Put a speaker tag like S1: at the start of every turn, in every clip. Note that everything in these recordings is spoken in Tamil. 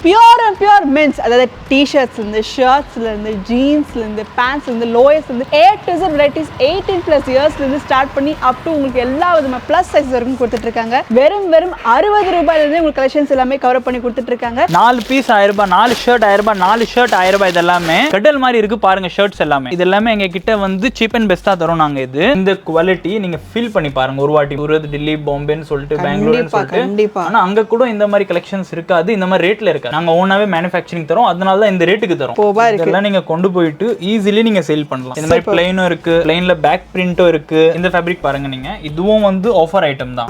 S1: பியூர் அண்ட் பியூர் மென்ஸ், அதாவது டிஷர்ட்ஸ்லேருந்து ஷர்ட்ஸ்லேருந்து ஜீன்ஸ்லேருந்து பேண்ட்ஸ்லேருந்து லோயர்ஸ்லேருந்து A to Z வெரைட்டிஸ் 18+ இயர்ஸ்லேருந்து ஸ்டார்ட் பண்ணி அப் டு உங்களுக்கு எல்லா விதமான ப்ளஸ் சைஸ் வரைக்கும் கொடுத்துட்ருக்காங்க. வெறும் 60 ரூபாயிலேருந்து உங்களுக்கு கலெக்ஷன்ஸ் எல்லாமே கவர் பண்ணி கொடுத்துட்ருக்காங்க.
S2: 4 பீஸ் 1000 ரூபாய், 4 ஷர்ட் 1000 ரூபாய், 4 ஷர்ட் 1000 ரூபாய். இது எல்லாமே கடல் மாதிரி இருக்கு பாருங்க. ஷர்ட்ஸ் எல்லாமே இது எல்லாமே எங்க கிட்ட வந்து சீப் அண்ட் பெஸ்டா தரோம் நாங்க. இது இந்த குவாலிட்டி நீங்க ஃபீல் பண்ணி பாருங்க. ஒரு வாட்டி சூரத், டெல்லி, பாம்பேன்னு சொல்லிட்டு பெங்களூர்னு சொல்லிட்டு, ஆனா அங்க கூட இந்த மாதிரி கலெக்ஷன்ஸ் இருக்காது, இந்த மாதிரி ரேட்ல இருக்காது. நாங்க ஓனாவே மேனுஃபேக்சரிங் தரோம், அதனால தான் இந்த ரேட்டுக்கு தரோம். இதெல்லாம் நீங்க கொண்டு போயிட்டு ஈஸிலி நீங்க சேல் பண்ணலாம். இந்த மாதிரி பிளைனும் இருக்கு, பிளைன்ல பேக் பிரிண்டும் இருக்கு. இந்த ஃபேப்ரிக் பாருங்க நீங்க, இதுவும் வந்து ஆஃபர் ஐட்டம் தான்.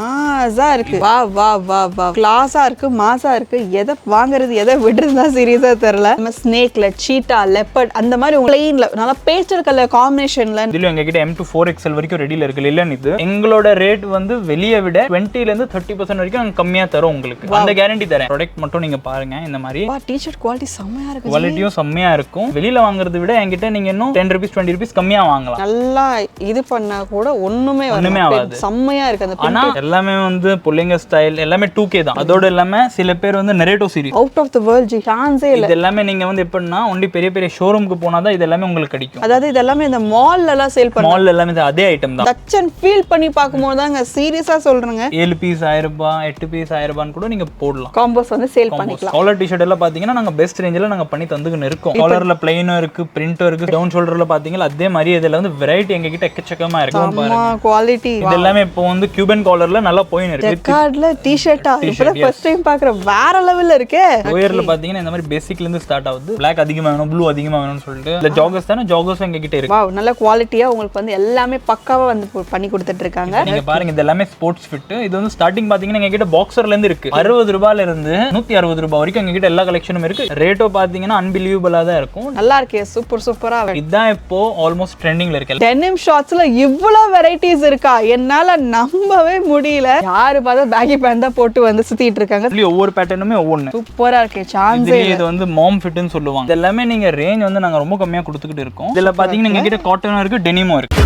S1: இருக்கு. வா வா வா வா, கிளாஸா இருக்கு, மாசா இருக்கு. எதை வாங்குறது எதை விடுறதுனா சீரியஸா தெரியல. நம்ம ஸ்னேக்ல, சீட்டா, லெப்பர்ட் அந்த மாதிரி பிளைன்ல நல்ல பேஸ்டல் கலர் காம்பினேஷன்ல
S2: இதுல எங்க கிட்ட M to 4XL வரைக்கும் ரெடில இருக்கு. இல்லன்னு இது எங்களோட ரேட் வந்து வெளிய விட 20 ல இருந்து 30% வரைக்கும் நாங்க கம்மியா தரோம் உங்களுக்கு. அந்த கேரண்டி தரேன். ப்ராடக்ட் மட்டும் நீங்க பாருங்க. இந்த மாதிரி
S1: டி-ஷர்ட் குவாலிட்டி செம்மையா இருக்கு.
S2: குவாலிட்டியும் செம்மையா இருக்கும். வெளியில வாங்குறதை விட என்கிட்ட நீங்க இன்னும் 10 rupees 20 rupees கம்மியா வாங்கலாம்.
S1: நல்லா இது பண்ணா கூட ஒண்ணுமே ஆகாது. செம்மையா இருக்கு அந்த.
S2: ஆனா எல்லாமே வந்து புல்லிங்க ஸ்டைல், எல்லாமே 2K தான். அதோட எல்லாமே சில பேர் வந்து Naruto series
S1: out of the world சான்ஸே இல்ல.
S2: இது எல்லாமே நீங்க வந்து எப்படின்னா ஒன்லி பெரிய பெரிய ஷோரூம்க்கு போனா தான் இது எல்லாமே உங்களுக்கு கிடைக்கும்.
S1: அதாவது இது எல்லாமே இந்த மால்ல எல்லாம் சேல் பண்ணுவாங்க.
S2: மால்ல எல்லாமே அதே ஐட்டம் தான்.
S1: டச் அண்ட் ஃபீல் பண்ணி பாக்கும்போது தாங்க சீரியஸா சொல்றேங்க.
S2: 7 பீஸ் 1000 ரூபாய், 8 பீஸ் 1000 ரூபாய்னு கூட நீங்க போடலாம்.
S1: காம்போஸ் வந்து சேல் பண்ணிக்கலாம்.
S2: காலர் டி-ஷர்ட் எல்லாம் பாத்தீங்கன்னா நாங்க பெஸ்ட் ரேஞ்சில நாங்க பண்ணி தந்துக்கிட்டு இருக்கோம். காலர்ல பிளைனும் இருக்கு, பிரிண்டும் இருக்கு. டவுன் ஷோல்டர்ல பாத்தீங்கன்னா அதே மாதிரி இதுல வந்து வெரைட்டி எங்க கிட்ட எக்கச்சக்கமா இருக்கு. பாருங்க
S1: குவாலிட்டி
S2: இது எல்லாமே இப்போ வந்து கியூபன் காலர்ல நல்லா போயின்னு இருக்கு.
S1: ரெக்கார்ட்ல டி-ஷர்ட்டா இப்பதான் ஃபர்ஸ்ட் டைம் பாக்குற. வேற லெவல்ல இருக்கே.
S2: லோயர்ல பாத்தீங்கன்னா இந்த மாதிரி பேசிக்ல இருந்து ஸ்டார்ட் ஆகுது. Black அதிகமா வேணும், ப்ளூ அதிகமா வேணும்னு சொல்லிட்டு இந்த ஜாகர்ஸ் தான, ஜாகர்ஸ் எங்க கிட்ட இருக்கு.
S1: வாவ், நல்ல குவாலிட்டியா உங்களுக்கு வந்து எல்லாமே பக்காவா வந்து பண்ணி கொடுத்துட்டு இருக்காங்க.
S2: நீங்க பாருங்க இது எல்லாமே ஸ்போர்ட்ஸ் ஃபிட். இது வந்து ஸ்டார்டிங் பாத்தீங்கன்னா எங்க கிட்ட பாக்ஸர்ல இருந்து இருக்கு. 60 ரூபாயில இருந்து 160 ரூபாய் வரைக்கும் எங்க கிட்ட எல்லா கலெக்ஷனும் இருக்கு. ரேட்டோ பாத்தீங்கன்னா அன்பிலீவபிளா தான் இருக்கும்.
S1: நல்லா இருக்கே, சூப்பர் சூப்பரா.
S2: இதான் இப்போ ஆல்மோஸ்ட் ட்ரெண்டிங்ல இருக்கு.
S1: டெனிம் ஷார்ட்ஸ்ல இவ்வளவு வெரைட்டிஸ் இருக்கா, என்னால நம்பவே முடியல. யாரு பார்த்தா பேகி பேண்ட் தான் போட்டு வந்து சுத்திட்டு இருக்காங்க.
S2: ஒவ்வொரு பேட்டர்னுமே ஒவ்வொன்னு
S1: சூப்பரா இருக்கு. சான்ஸே இல்ல.
S2: இது வந்து மாம் ஃபிட்னு சொல்லுவாங்க. இது எல்லாமே நீங்க ரேஞ்ச் வந்து நாங்க ரொம்ப கம்மியா கொடுத்துக்கிட்டு இருக்கோம். இதுல பாத்தீங்கன்னா எங்க கிட்ட காட்டனும் இருக்கு, டெனிமும் இருக்கு.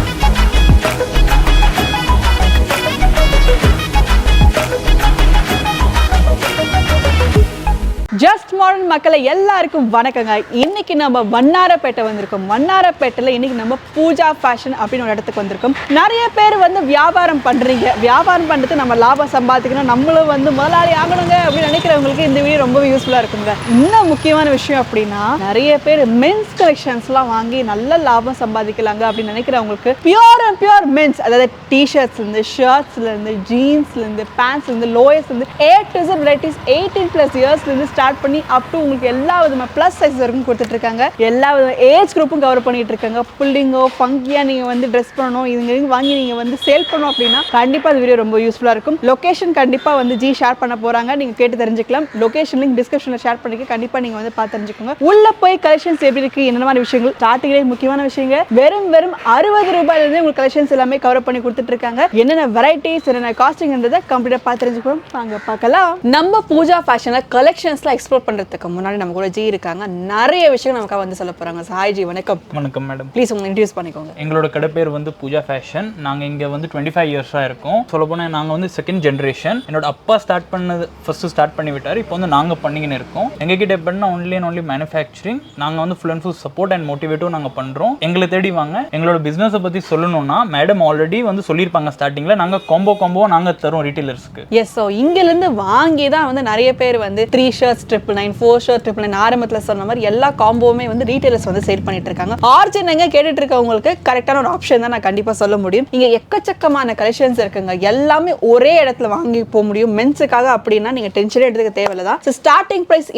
S1: ஜஸ்ட் மாடர்ன் மக்களை எல்லாருக்கும் வணக்கங்க. இன்னைக்கு நம்ம வண்ணாரப்பேட்டை வந்திருக்கோம். வண்ணாரப்பேட்டையில் இன்னைக்கு நம்ம பூஜா ஃபேஷன் அப்படின்னு ஒரு இடத்துக்கு வந்திருக்கோம். நிறைய பேர் வந்து வியாபாரம் பண்றீங்க. வியாபாரம் பண்ணுறது நம்ம லாபம் சம்பாதிக்கணும், நம்மளும் வந்து முதலாளி ஆகணுங்க அப்படின்னு நினைக்கிறவங்களுக்கு இந்த வீடியோ ரொம்ப யூஸ்ஃபுல்லாக இருக்குங்க. இன்னும் முக்கியமான விஷயம் அப்படின்னா நிறைய பேர் மென்ஸ் கலெக்ஷன்ஸ்லாம் வாங்கி நல்ல லாபம் சம்பாதிக்கலாங்க அப்படின்னு நினைக்கிறவங்களுக்கு பியூர் அண்ட் பியூர் மென்ஸ், அதாவது டிஷர்ட்ஸ்லேருந்து ஷர்ட்ஸ்லேருந்து ஜீன்ஸ்லேருந்து பேண்ட்ஸ்லேருந்து லோயர்ஸ்லேருந்து A to Z வெரைட்டிஸ் 18+ இயர்ஸ்லேருந்து ஸ்டார்ட் பண்ணி அப் டு உங்களுக்கு எல்லா விதமான ப்ளஸ் சைஸ் வரைக்கும் கொடுத்துட்டு இருக்காங்க. எல்லா விதமான ஏஜ் குரூப்பும் கவர் பண்ணிட்டு இருக்காங்க. புல்லிங்கோ ஃபங்கியா நீங்க வந்து ட்ரெஸ் பண்ணணும், இதுங்க வாங்கி நீங்க வந்து சேல் பண்ணணும் அப்படின்னா கண்டிப்பா இந்த வீடியோ ரொம்ப யூஸ்ஃபுல்லா இருக்கும். லொகேஷன் கண்டிப்பா வந்து ஜி ஷேர் பண்ண போறாங்க, நீங்க கேட்டு தெரிஞ்சுக்கலாம். லொகேஷன் லிங்க் டிஸ்கிரிப்ஷன்ல ஷேர் பண்ணிக்க, கண்டிப்பா நீங்க வந்து பார்த்து தெரிஞ்சுக்கோங்க. உள்ள போய் கலெக்ஷன்ஸ் எப்படி இருக்கு, என்ன மாதிரி விஷயங்கள், ஸ்டார்டிங்லேயே முக்கியமான விஷயங்கள். வெறும் 60 ரூபாயில இருந்து உங்களுக்கு கலெக்ஷன்ஸ் எல்லாமே கவர் பண்ணி கொடுத்துட்டு இருக்காங்க. என்னென்ன வெரைட்டிஸ், என்னென்ன காஸ்டிங்ன்றதை கம்ப்ளீட்டா பார்த்து தெரிஞ்சுக்கணும். வாங்க பார்க்கலாம். நம்ம பூஜா ஃபேஷன்ல கலெக்ஷன்ஸ்ல எக்ஸ்ப்ளோர் பண்றதுக்கு முன்னாடி நம்ம கூட ஜி இருக்காங்க. நிறைய விஷயம் நமக்கு வந்து சொல்ல போறாங்க. ஹாய் ஜி, வணக்கம்.
S2: வணக்கம் மேடம்.
S1: ப்ளீஸ் உங்களை இன்ட்ரோடியூஸ் பண்ணிக்கோங்க.
S2: எங்களோட கடை பேர் வந்து பூஜா ஃபேஷன். நாங்க இங்க வந்து 25 இயர்ஸா இருக்கோம். சொல்ல போனா நாங்க வந்து செகண்ட் ஜெனரேஷன். என்னோட அப்பா ஸ்டார்ட் பண்ணது ஃபர்ஸ்ட் ஸ்டார்ட் பண்ணி விட்டாரு. இப்போ வந்து நாங்க பண்ணிக்கின்னு இருக்கோம். எங்க கிட்ட எப்படின்னா ஒன்லி அண்ட் ஒன்லி மேனுஃபேக்சரிங். நாங்க வந்து full and full support and மோட்டிவேட்டும் நாங்க பண்றோம். எங்களை தேடி வாங்க. எங்களோட பிசினஸை பத்தி சொல்லணும்னா மேடம் ஆல்ரெடி வந்து சொல்லியிருப்பாங்க ஸ்டார்டிங்ல. நாங்க காம்போ நாங்க தரோம் ரீட்டைலர்ஸ்க்கு.
S1: எஸ், ஸோ இங்கிருந்து வாங்கி தான் வந்து நிறைய பேர் வந்து 3 ஷர்ட்ஸ் 999, 4 ஷர்ட் 999 ஆரம்பத்துல சொன்ன மாதிரி எல்லா காம்போவுமே வந்து ரீட்டைலர்ஸ் வந்து சேல் பண்ணிட்டு இருக்காங்க. ஆர்ஜின் எங்க கேட்டுட்டு இருக்கவங்களுக்கு கரெக்டான ஒரு ஆப்ஷன் தான் நான் கண்டிப்பா சொல்ல முடியும். இங்க எக்கச்சக்கமான கலெக்ஷன்ஸ் இருக்குங்க. எல்லாமே ஒரே இடத்துல வாங்கி போக முடியும். மென்ஸுக்காக அப்படின்னா நீங்க டென்ஷனே எடுத்துக்க தேவையில்லை. ஸோ ஸ்டார்டிங் பிரைஸ்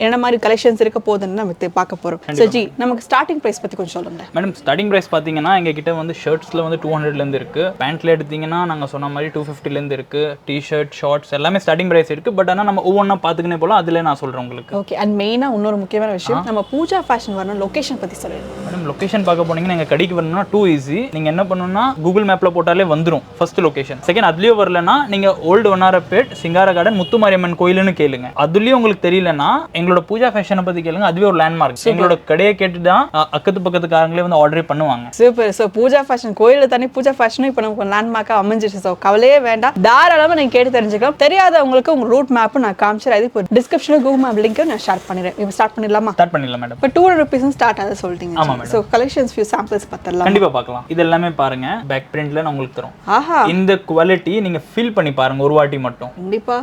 S1: என்ன மாதிரி கலெக்ஷன்ஸ் இருக்க போகுதுன்னு நம்ம பார்க்க போறோம். ஸோ ஜி, நமக்கு ஸ்டார்டிங் பிரைஸ் பத்தி கொஞ்சம் சொல்லுங்க.
S2: மேடம், ஸ்டார்டிங் பிரைஸ் பாத்தீங்கன்னா எங்க கிட்ட வந்து ஷர்ட்ஸ்ல வந்து 200ல இருந்து இருக்கு. பேண்ட்ல எடுத்தீங்கன்னா நாங்க சொன்ன மாதிரி 250ல இருந்து இருக்கு. டி-ஷர்ட், ஷார்ட்ஸ் எல்லாமே ஸ்டார்டிங் பிரைஸ் இருக்கு. பட் ஆனா நம்ம ஒவ்வொன்றா பாத்துக்கினே போலாம். அதுல நான் சொல்றேன் உங்களுக்கு.
S1: ஓகே, அண்ட் மெயினா இன்னொரு முக்கியமான விஷயம், நம்ம பூஜா ஃபேஷன் வரணும் லொகேஷன் பத்தி சொல்லுங்க.
S2: மேடம், மேடம் லொகேஷன் பார்க்க போனீங்கன்னா எங்க கடைக்கு வரணும்னா டூ ஈஸி. நீங்க என்ன பண்ணணும்னா கூகுள் மேப்ல போட்டாலே வந்துரும் ஃபர்ஸ்ட் லொகேஷன். செகண்ட் அதுலயும் வரலன்னா நீங்க ஓல்டு வண்ணாரப்பேட் சிங்கார கார்டன் முத்துமாரியம்மன் கோயில்னு கேளுங்க. அதுலயும் உங்களுக்கு தெரியலன்னா எங்களோட பூஜா ஃபேஷனை பத்தி கேளுங்க. அதுவே ஒரு லேண்ட்மார்க். எங்களோட கடையை கேட்டு தான் அக்கத்து பக்கத்துக்காரங்களே வந்து ஆர்டர் பண்ணுவாங்க.
S1: சூப்பர். ஸோ பூஜா ஃபேஷன் கோயில தனி பூஜா ஃபேஷனும் இப்போ நமக்கு லேண்ட்மார்க்காக அமைஞ்சிச்சு. ஸோ கவலையே வேண்டாம், தாராளமாக நீங்கள் கேட்டு தெரிஞ்சுக்கலாம். தெரியாதவங்களுக்கு உங்க ரூட் மேப் நான் காமிச்சிடுறேன். அதுக்கு இப்போ டிஸ்கிரிப்ஷனில் கூகுள் மேப் லிங்க் நான் ஷேர் பண்ணிடுறேன். இப்போ ஸ்டார்ட் பண்ணிடலாமா?
S2: ஸ்டார்ட் பண்ணிடலாம் மேடம்.
S1: இப்போ 200 rupees ஸ்டார்ட் ஆகுது சொல்லிட்டீங்க.
S2: ஆமா madam.
S1: So collections few samples பார்த்துடலாம்.
S2: கண்டிப்பா பார்க்கலாம். இது எல்லாமே பாருங்க, பேக் பிரிண்ட்ல நான் உங்களுக்கு தரோம்.
S1: ஆஹா,
S2: இந்த குவாலிட்டி நீங்க ஃபீல் பண்ணி பாருங்க ஒரு வாட்டி மட்டும்.
S1: கண்டிப்பா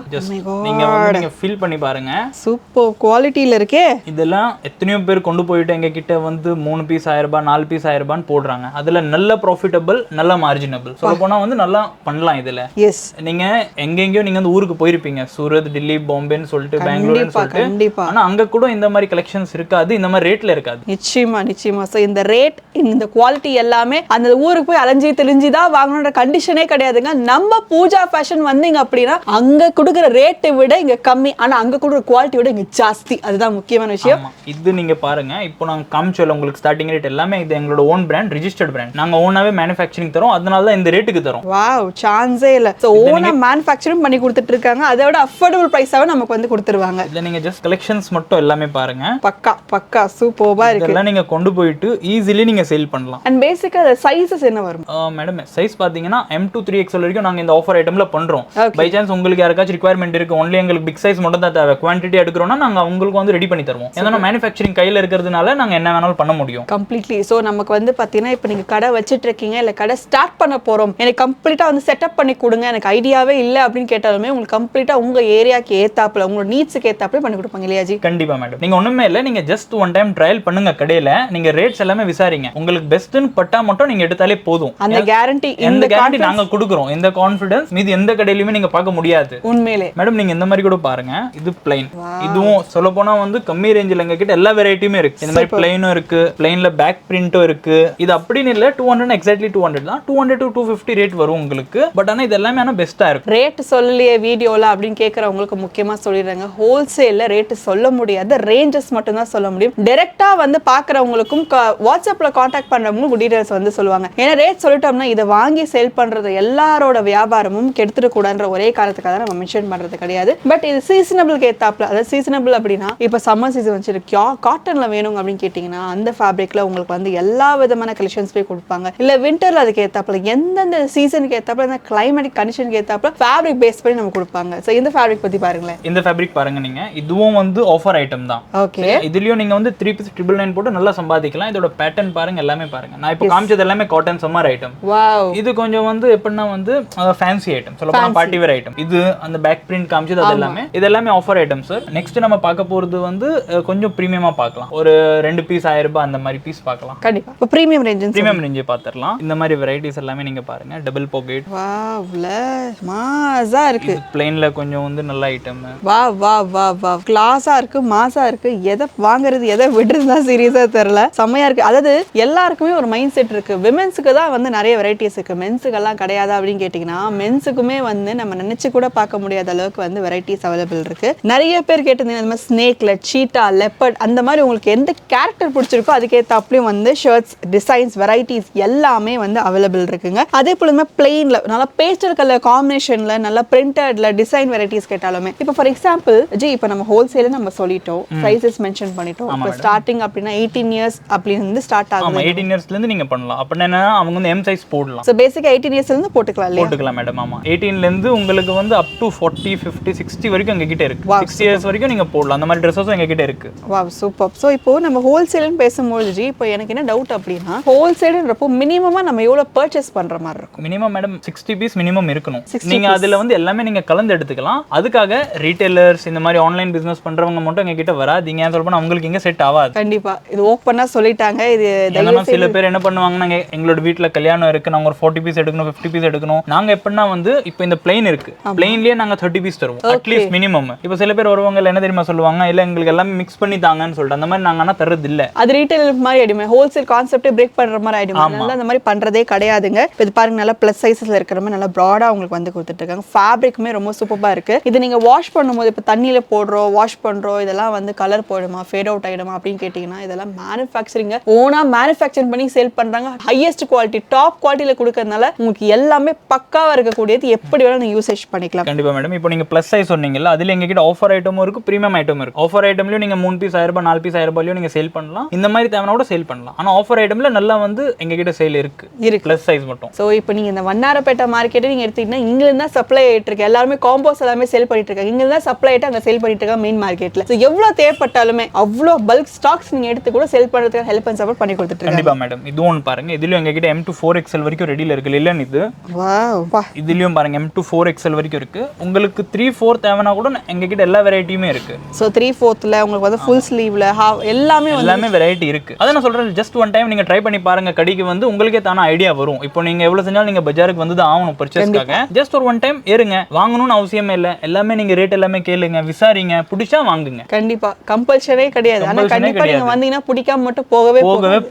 S2: நீங்க ஃபீல் பண்ணி பாருங்க.
S1: சூப்பர் குவாலிட்டியில இருக்கே.
S2: இதெல்லாம் எத்தனையோ பேர் கொண்டு போயிட்டு எங்க கிட்ட வந்து 3 பீஸ் 1000 ரூபாய் 4 பீஸ் 1000 ரூபான்னு போடுறாங்க. அதுல நல்ல ப்ராஃபிட்டபிள் நல்ல மார்ஜினபிள் சொல்ல போனா வந்து நல்லா பண்ணலாம். இதுல
S1: எஸ்,
S2: நீங்க எங்கெங்கயோ நீங்க வந்து ஊருக்கு போயிருப்பீங்க, சூரத், டில்லி, பாம்பேன்னு சொல்லிட்டு, பெங்களூர்னு சொல்லிட்டு.
S1: கண்டிப்பா.
S2: ஆனா அங்க கூட இந்த மாதிரி கலெக்ஷன்ஸ் இருக்காது, இந்த மாதிரி ரேட்ல இருக்காது.
S1: நிச்சயமா நிச்சயமா. ஸோ இந்த ரேட் இந்த குவாலிட்டி எல்லாமே அந்த ஊருக்கு போய் அலைஞ்சி தெரிஞ்சு தான் வாங்கணுன்ற கண்டிஷனே கிடையாதுங்க. நம்ம பூஜா ஃபேஷன் வந்தீங்க அப்படின்னா அங்க கொடுக்குற ரேட்டை விட இங்க கம்மி, ஆனா அங்க கொடுக்குற குவாலிட்டி விட இங்க ஜாஸ்தி. அதுதான் முக்கியமான விஷயம்.
S2: இது நீங்க பாருங்க, இப்போ நாங்க காமிச்சோல உங்களுக்கு ஸ்டார்டிங் ரேட் எல்லாமே இது எங்களோட ஓன் பிராண்ட், ரிஜிஸ்டர்ட் பிராண்ட். நாங்க ஓனாவே மேனுஃபேக்சரிங் தரோம், அதனால தான் இந்த ரேட்டுக்கு தரோம்.
S1: வாவ், சான்ஸே இல்ல. சோ ஓனா மேனுஃபேக்சரிங் பண்ணி கொடுத்துட்டு இருக்காங்க. அதோட அஃபோர்டபிள் பிரைஸாவே நமக்கு வந்து கொடுத்துருவாங்க.
S2: இல்ல நீங்க ஜஸ்ட் கலெக்ஷன்ஸ் மட்டும் எல்லாமே பாருங்க.
S1: பக்கா பக்கா சூப்பர்பா இருக்கு.
S2: இதெல்லாம் நீங்க கொண்டு போயிட்டு ஈஸிலி நீங்க சேல் பண்ணலாம்.
S1: அண்ட் பேசிக்கா சைஸஸ் என்ன வரும்
S2: மேடம்? சைஸ் பாத்தீங்கன்னா M to 3XL வரைக்கும் நாங்க இந்த ஆஃபர் ஐட்டம்ல பண்றோம். பை சான்ஸ் உங்களுக்கு யாருக்காச்சும் ரிக்வயர்மெண்ட் இருக்கு, ஒன்லி எங்களுக்கு பிக் சைஸ் மட்டும் தான் தேவை, குவான்டிட்டி எடுக்கிறோம்னா நாங்க உங்களுக்கு வந்து ரெடி பண்ணி தருவோம். ஏன்னா மேனுஃபேக்சரிங் கையில இருக்கிறதுனால நாங்க என்ன வேணாலும் பண்ண முடியும்
S1: கம்ப்ளீட்லி. சோ நமக்கு வந்து பாத்தீங்கன்னா இப்போ நீங்க கடை வச்சிட்டு இருக்கீங்க, இல்ல கடை ஸ்டார்ட் பண்ண போறோம், எனக்கு கம்ப்ளீட்டா வந்து செட்டப் பண்ணி கொடுங்க, எனக்கு ஐடியாவே இல்ல அப்படின்னு கேட்டாலுமே உங்களுக்கு கம்ப்ளீட்டா உங்க ஏரியாக்கு ஏத்தாப்புல உங்களோட நீட்ஸ்க்கு ஏத்தாப்புல பண்ணி கொடுப்பாங்க இல்லையா ஜி?
S2: கண்டிப்பா மேடம். நீங்க ஒண்ணுமே இல்ல, நீங்க ஜஸ்ட் ஒன் டைம் ட்ரையல் பண்ணுங்க கடையில. நீங்க ரேட்ஸ் எல்லாமே விசாரிங்க, உங்களுக்கு பெஸ்ட்னு பட்டா மட்டும் நீங்க எடுத்தாலே போதும்.
S1: அந்த கேரண்டி
S2: இந்த கேரண்டி நாங்க கொடுக்குறோம். இந்த கான்ஃபிடன்ஸ் மீதி எந்த கடையிலுமே நீங்க பார்க்க முடியாது
S1: உண்மையிலே.
S2: மேடம் நீங்க இந்த மாதிரி கூட பாருங்க, இது பிளைன். இதுவும் சொல்ல போனா வந்து கம்மி ரேஞ்சில எங்க கிட்ட எல்லா வெரைட்டியுமே இருக்கு. இந்த மாதிரி பிளைனும் இருக்கு, பிளைன்ல பேக் பிரிண்டும் இருக்கு. இது அப்படின்னு இல்ல 200 எக்ஸாக்ட்லி 200 தான், 200 to 250 ரேட் வரும் உங்களுக்கு. பட் ஆனா இது எல்லாமே ஆனா பெஸ்டா இருக்கு.
S1: ரேட் சொல்லலையே வீடியோல அப்படின்னு கேக்குறவங்களுக்கு முக்கியமா சொல்லிடுறாங்க, ஹோல்சேல்ல ரேட் சொல்ல முடியாது, ரேஞ்சஸ் மட்டும் தான் சொல்ல முடியும். டைரக்டா வந்து பாக்குறவங்களுக்கும் வாட்ஸ்அப்ல கான்டாக்ட் பண்றவங்களுக்கும் டீடைல்ஸ் வந்து சொல்லுவாங்க. ஏன்னா ரேட் சொல்லிட்டோம்னா இதை வாங்கி சேல் பண்றது எல்லாரோட வியாபாரமும் கெடுத்துட கூடாதுன்ற ஒரே காரணத்துக்காக நம்ம மென்ஷன் பண்றது கிடையாது. பட் இது சீசனபிளுக்கு ஏத்தாப்ல, அதாவது சீசனபிள் அப்படின்னா இப்ப சம்மர் சீசன் வச்சிருக்கு, காட்டன்ல வேணும் அப்படின்னு கேட்டீங்கன்னா அந்த ஃபேப்ரிக்ல உங்களுக்கு வந்து எல்லா விதமான கலெக்ஷன்ஸ் போய் கொடுப்பாங்க. இல்ல விண்டர்ல அதுக்கு ஏத்தாப்ல எந்தெந்த சீசனுக்கு ஏத்தாப்ல அந்த கிளைமேட்டிக் கண்டிஷனுக்கு ஏத்தாப்ல ஃபேப்ரிக் பேஸ் பண்ணி நம்ம கொடுப்பாங்க. சோ இந்த ஃபேப்ரிக் பத்தி பாருங்களேன்.
S2: இந்த ஃபேப்ரிக் பாருங்க, நீங்க இதுவும் வந்து ஆஃபர் ஐட்டம் தான்.
S1: ஓகே,
S2: இதுலயும் நீங்க வந்து 3 பீஸ் 999 போட்டு நல்லா சம்பாதிக்கலாம். இதோட பேட்டர்ன் பாருங்க, எல்லாமே பாருங்க. நான் இப்போ காமிச்சது எல்லாமே காட்டன் சம்மர் ஐட்டம்.
S1: வாவ்,
S2: இது கொஞ்சம் வந்து எப்படின்னா வந்து ஃபேன்சி ஐட்டம், சொல்ல போனா பார்ட்டி வேர் ஐட்டம். இது அந்த பேக் பிரிண்ட் காமிச்சது அது எல்லாமே, இது எல்லாமே ஆஃபர் ஐட்டம் சார். நெக்ஸ்ட் நம்ம பார்க்க போறது வந்து கொஞ்சம் பிரீமியமா பார்க்கலாம். ஒரு 2 பீஸ் 1000 ரூபாய் அந்த மாதிரி பீஸ் பார்க்கலாம்.
S1: கண்டிப்பா. இப்போ பிரீமியம் ரேஞ்சே
S2: பார்த்துடலாம். இந்த மாதிரி வெரைட்டிஸ் எல்லாமே நீங்க பாருங்க. டபுள் பாக்கெட்,
S1: வாவ்ல மாஸா இருக்கு.
S2: பிளைன்ல கொஞ்சம் வந்து நல்ல ஐட்டம்.
S1: வா வா வா வா, கிளாஸா இருக்கு, மாஸா இருக்கு. எதை வாங்குறது எதை விடுறதுனா சீரியஸா தெரியல. செம்மையா இருக்கு. அதாவது எல்லாருக்குமே ஒரு மைண்ட் செட் இருக்கு, விமென்ஸுக்கு தான் வந்து நிறைய வெரைட்டிஸ் இருக்கு, மென்ஸுக்கெல்லாம் கிடையாது அப்படின்னு கேட்டிங்கன்னா மென்ஸுக்குமே வந்து நம்ம நினைச்சு கூட பார்க்க முடியாத அளவுக்கு வந்து வெரைட்டிஸ் அவைலபிள் இருக்கு. நிறைய பேர் கேட்டிருந்தீங்க இந்த மாதிரி ஸ்னேக்ல, சீட்டா, லெப்பர்ட் அந்த மாதிரி உங்களுக்கு எந்த கேரக்டர் பிடிச்சிருக்கோ அதுக்கேற்றாப்லையும் வந்து ஷர்ட்ஸ், டிசைன்ஸ், வெரைட்டிஸ் எல்லாமே வந்து அவைலபிள் இருக்குங்க. அதே போல பிளெயின்ல நல்லா பேஸ்டல் கலர் காம்பினேஷன்ல நல்லா பிரிண்டட்ல டிசைன் வெரைட்டிஸ் கேட்டாலுமே, இப்போ ஃபார் எக்ஸாம்பிள் ஜி இப்போ நம்ம ஹோல்சேல நம்ம சொல்லிட்டோம், பிரைசஸ் மென்ஷன் பண்ணிட்டோம். இப்போ ஸ்டார்டிங் அப்படின்னா 18 இயர்ஸ் அப்படின்னு வந்து ஸ்டார்ட் ஆகும்.
S2: 18 இயர்ஸ்ல இருந்து நீங்க பண்ணலாம். அப்படின்னா அவங்க வந்து M சைஸ் போடலாம்.
S1: சோ பேசிக்கா 18 இயர்ஸ்ல இருந்து போட்டுக்கலாம்
S2: மேடம். ஆமா, 18ல இருந்து உங்களுக்கு வந்து அப் டு 40, 50, 60 வரைக்கும் எங்க கிட்ட இருக்கு. 60 இயர்ஸ் வரைக்கும் நீங்க போடலாம். அந்த மாதிரி ட்ரெஸ்ஸஸும் எங்க கிட்ட இருக்கு.
S1: Wow, super. சோ இப்போ நம்ம ஹோல்சேல்னு பேசும்போது ஜி இப்போ எனக்கு என்ன டவுட் அப்படின்னா, ஹோல்சேல்ன்றப்போ மினிமமா நம்ம எவ்வளவு பர்ச்சேஸ் பண்ற மாதிரி இருக்கும்?
S2: மினிமம் மேடம் 60 பீஸ் மினிமம் இருக்கணும். நீங்க அதுல வந்து எல்லாமே நீங்க கலந்து எடுத்துக்கலாம். அதுக்காக ரீட்டைலர்ஸ் இந்த மாதிரி ஆன்லைன் பிசினஸ் பண்றவங்க மட்டும் எங்க கிட்ட வராதீங்க. சொல்றேன் உங்களுக்கு எங்க செட் ஆகாது.
S1: கண்டிப்பா இது ஓப்பனா சொல்லிட்டாங்க. இது
S2: சில பேர் என்ன பண்ணுவாங்கன்னா, எங்களோட வீட்ல கல்யாணம் இருக்கு, நாங்க ஒரு 40 பீஸ் எடுக்கணும், 50 பீஸ் எடுக்கணும். நாங்க எப்படின்னா வந்து இப்போ இந்த பிளைன் இருக்கு, பிளைன்லயே நாங்க 30 பீஸ் தருவோம் அட்லீஸ்ட் மினிமம். இப்போ சில பேர் வருவாங்க, என்ன தெரியுமா சொல்லுவாங்க, இல்ல எங்களுக்கு எல்லாமே மிக்ஸ் பண்ணி தாங்கன்னு சொல்லிட்டு அந்த மாதிரி நாங்க தரது இல்ல.
S1: அது ரீட்டைலர் மாதிரி ஆயிடுமே, ஹோல்சேல் கான்செப்டே பிரேக் பண்ற மாதிரி ஆயிடுமே. அதனால அந்த மாதிரி பண்றதே கிடையாதுங்க. இது பாருங்க, நல்லா பிளஸ் சைஸ்ல இருக்கிற மாதிரி நல்லா ப்ராடா உங்களுக்கு வந்து கொடுத்துட்டு இருக்காங்க. ஃபேப்ரிக்குமே ரொம்ப சூப்பரா இருக்கு. இது நீங்க வாஷ் பண்ணும்போது இப்போ தண்ணியில போடுறோம், வாஷ் பண்றோம், இதெல்லாம் வந்து கலர் போயிடுமா, ஃபேட் அவுட் ஆயிடுமா அப்படின்னு கேட்டீங்கன்னா இதெல்லாம் மேனுஃபேக்சரிங் பண்ணுவீங்க. ஓனா மேனுஃபேக்சர் பண்ணி சேல் பண்றாங்க. ஹையஸ்ட் குவாலிட்டி, டாப் குவாலிட்டியில கொடுக்கறதுனால உங்களுக்கு எல்லாமே பக்காவா இருக்கக்கூடியது. எப்படி வேணா நீங்க யூசேஜ் பண்ணிக்கலாம்.
S2: கண்டிப்பா மேடம். இப்போ நீங்க பிளஸ் சைஸ் சொன்னீங்கல்ல, அதுல எங்க கிட்ட ஆஃபர் ஐட்டமும் இருக்கு, பிரீமியம் ஐட்டம் இருக்கு. ஆஃபர் ஐட்டம்லயும் நீங்க 3 பீஸ் 1000 ரூபாய் 4 பீஸ் 1000 ரூபாயிலயும் நீங்க சேல் பண்ணலாம். இந்த மாதிரி தேவைனா கூட சேல் பண்ணலாம். ஆனா ஆஃபர் ஐட்டம்ல நல்லா வந்து எங்க கிட்ட சேல் இருக்கு பிளஸ் சைஸ் மட்டும்.
S1: சோ இப்போ நீங்க இந்த வண்ணாரப்பேட்டை மார்க்கெட்டை நீங்க எடுத்தீங்கன்னா இங்க இருந்தா சப்ளை ஆயிட்டு இருக்கு. எல்லாரும் காம்போஸ் எல்லாமே சேல் பண்ணிட்டு இருக்காங்க. இங்க இருந்தா சப்ளை ஆயிட்டு அங்க சேல் பண்ணிட்டு இருக்காங்க மெயின் மார்க்கெட்ல. சோ எவ்வளவு தேவைப்பட்டாலுமே அவ்வளோ பல்க் ஸ்டாக்ஸ் நீங்க எடுத்து கூட சேல் பண்றதுக்கு ஹெல்ப் அண்ட் சப்போர்ட் பண்ணி கொடுத்துட்டு இருக்காங்க.
S2: கண்டிப்பா மேடம். இது ஒன்னு பாருங்க, இதுலயும் எங்க கிட்ட M2 4XL வரைக்கும் ரெடில இருக்கு. இல்லன்னு இது
S1: வாவ் பா.
S2: இதுலயும் பாருங்க M2 4XL வரைக்கும் இருக்கு. உங்களுக்கு 3/4 தேவைனா கூட எங்க கிட்ட எல்லா வெரைட்டியுமே இருக்கு.
S1: சோ 3/4ல உங்களுக்கு வந்து ஃபுல் ஸ்லீவ்ல எல்லாமே
S2: வெரைட்டி இருக்கு. அத நான் சொல்றேன், ஜஸ்ட் ஒன் டைம் நீங்க ட்ரை பண்ணி பாருங்க. கடைக்கு வந்து உங்களுக்கே தான ஐடியா வரும். இப்போ நீங்க எவ்வளவு செஞ்சாலும் நீங்க பஜாருக்கு வந்து ஆகணும் பர்ச்சேஸ்க்காக. ஜஸ்ட் ஒரு ஒன் டைம் ஏறுங்க. வாங்கணும்னு அவசியமே இல்ல. எல்லாமே நீங்க ரேட் எல்லாமே கேளுங்க, விசாரிங்க, பிடிச்சா வாங்குங்க.
S1: கண்டிப்பா கம்பல்சனே கிடையாது. ஆனா கண்டிப்பா நீங்க வந்தீங்கன்னா பிடிக்காம மட்டும்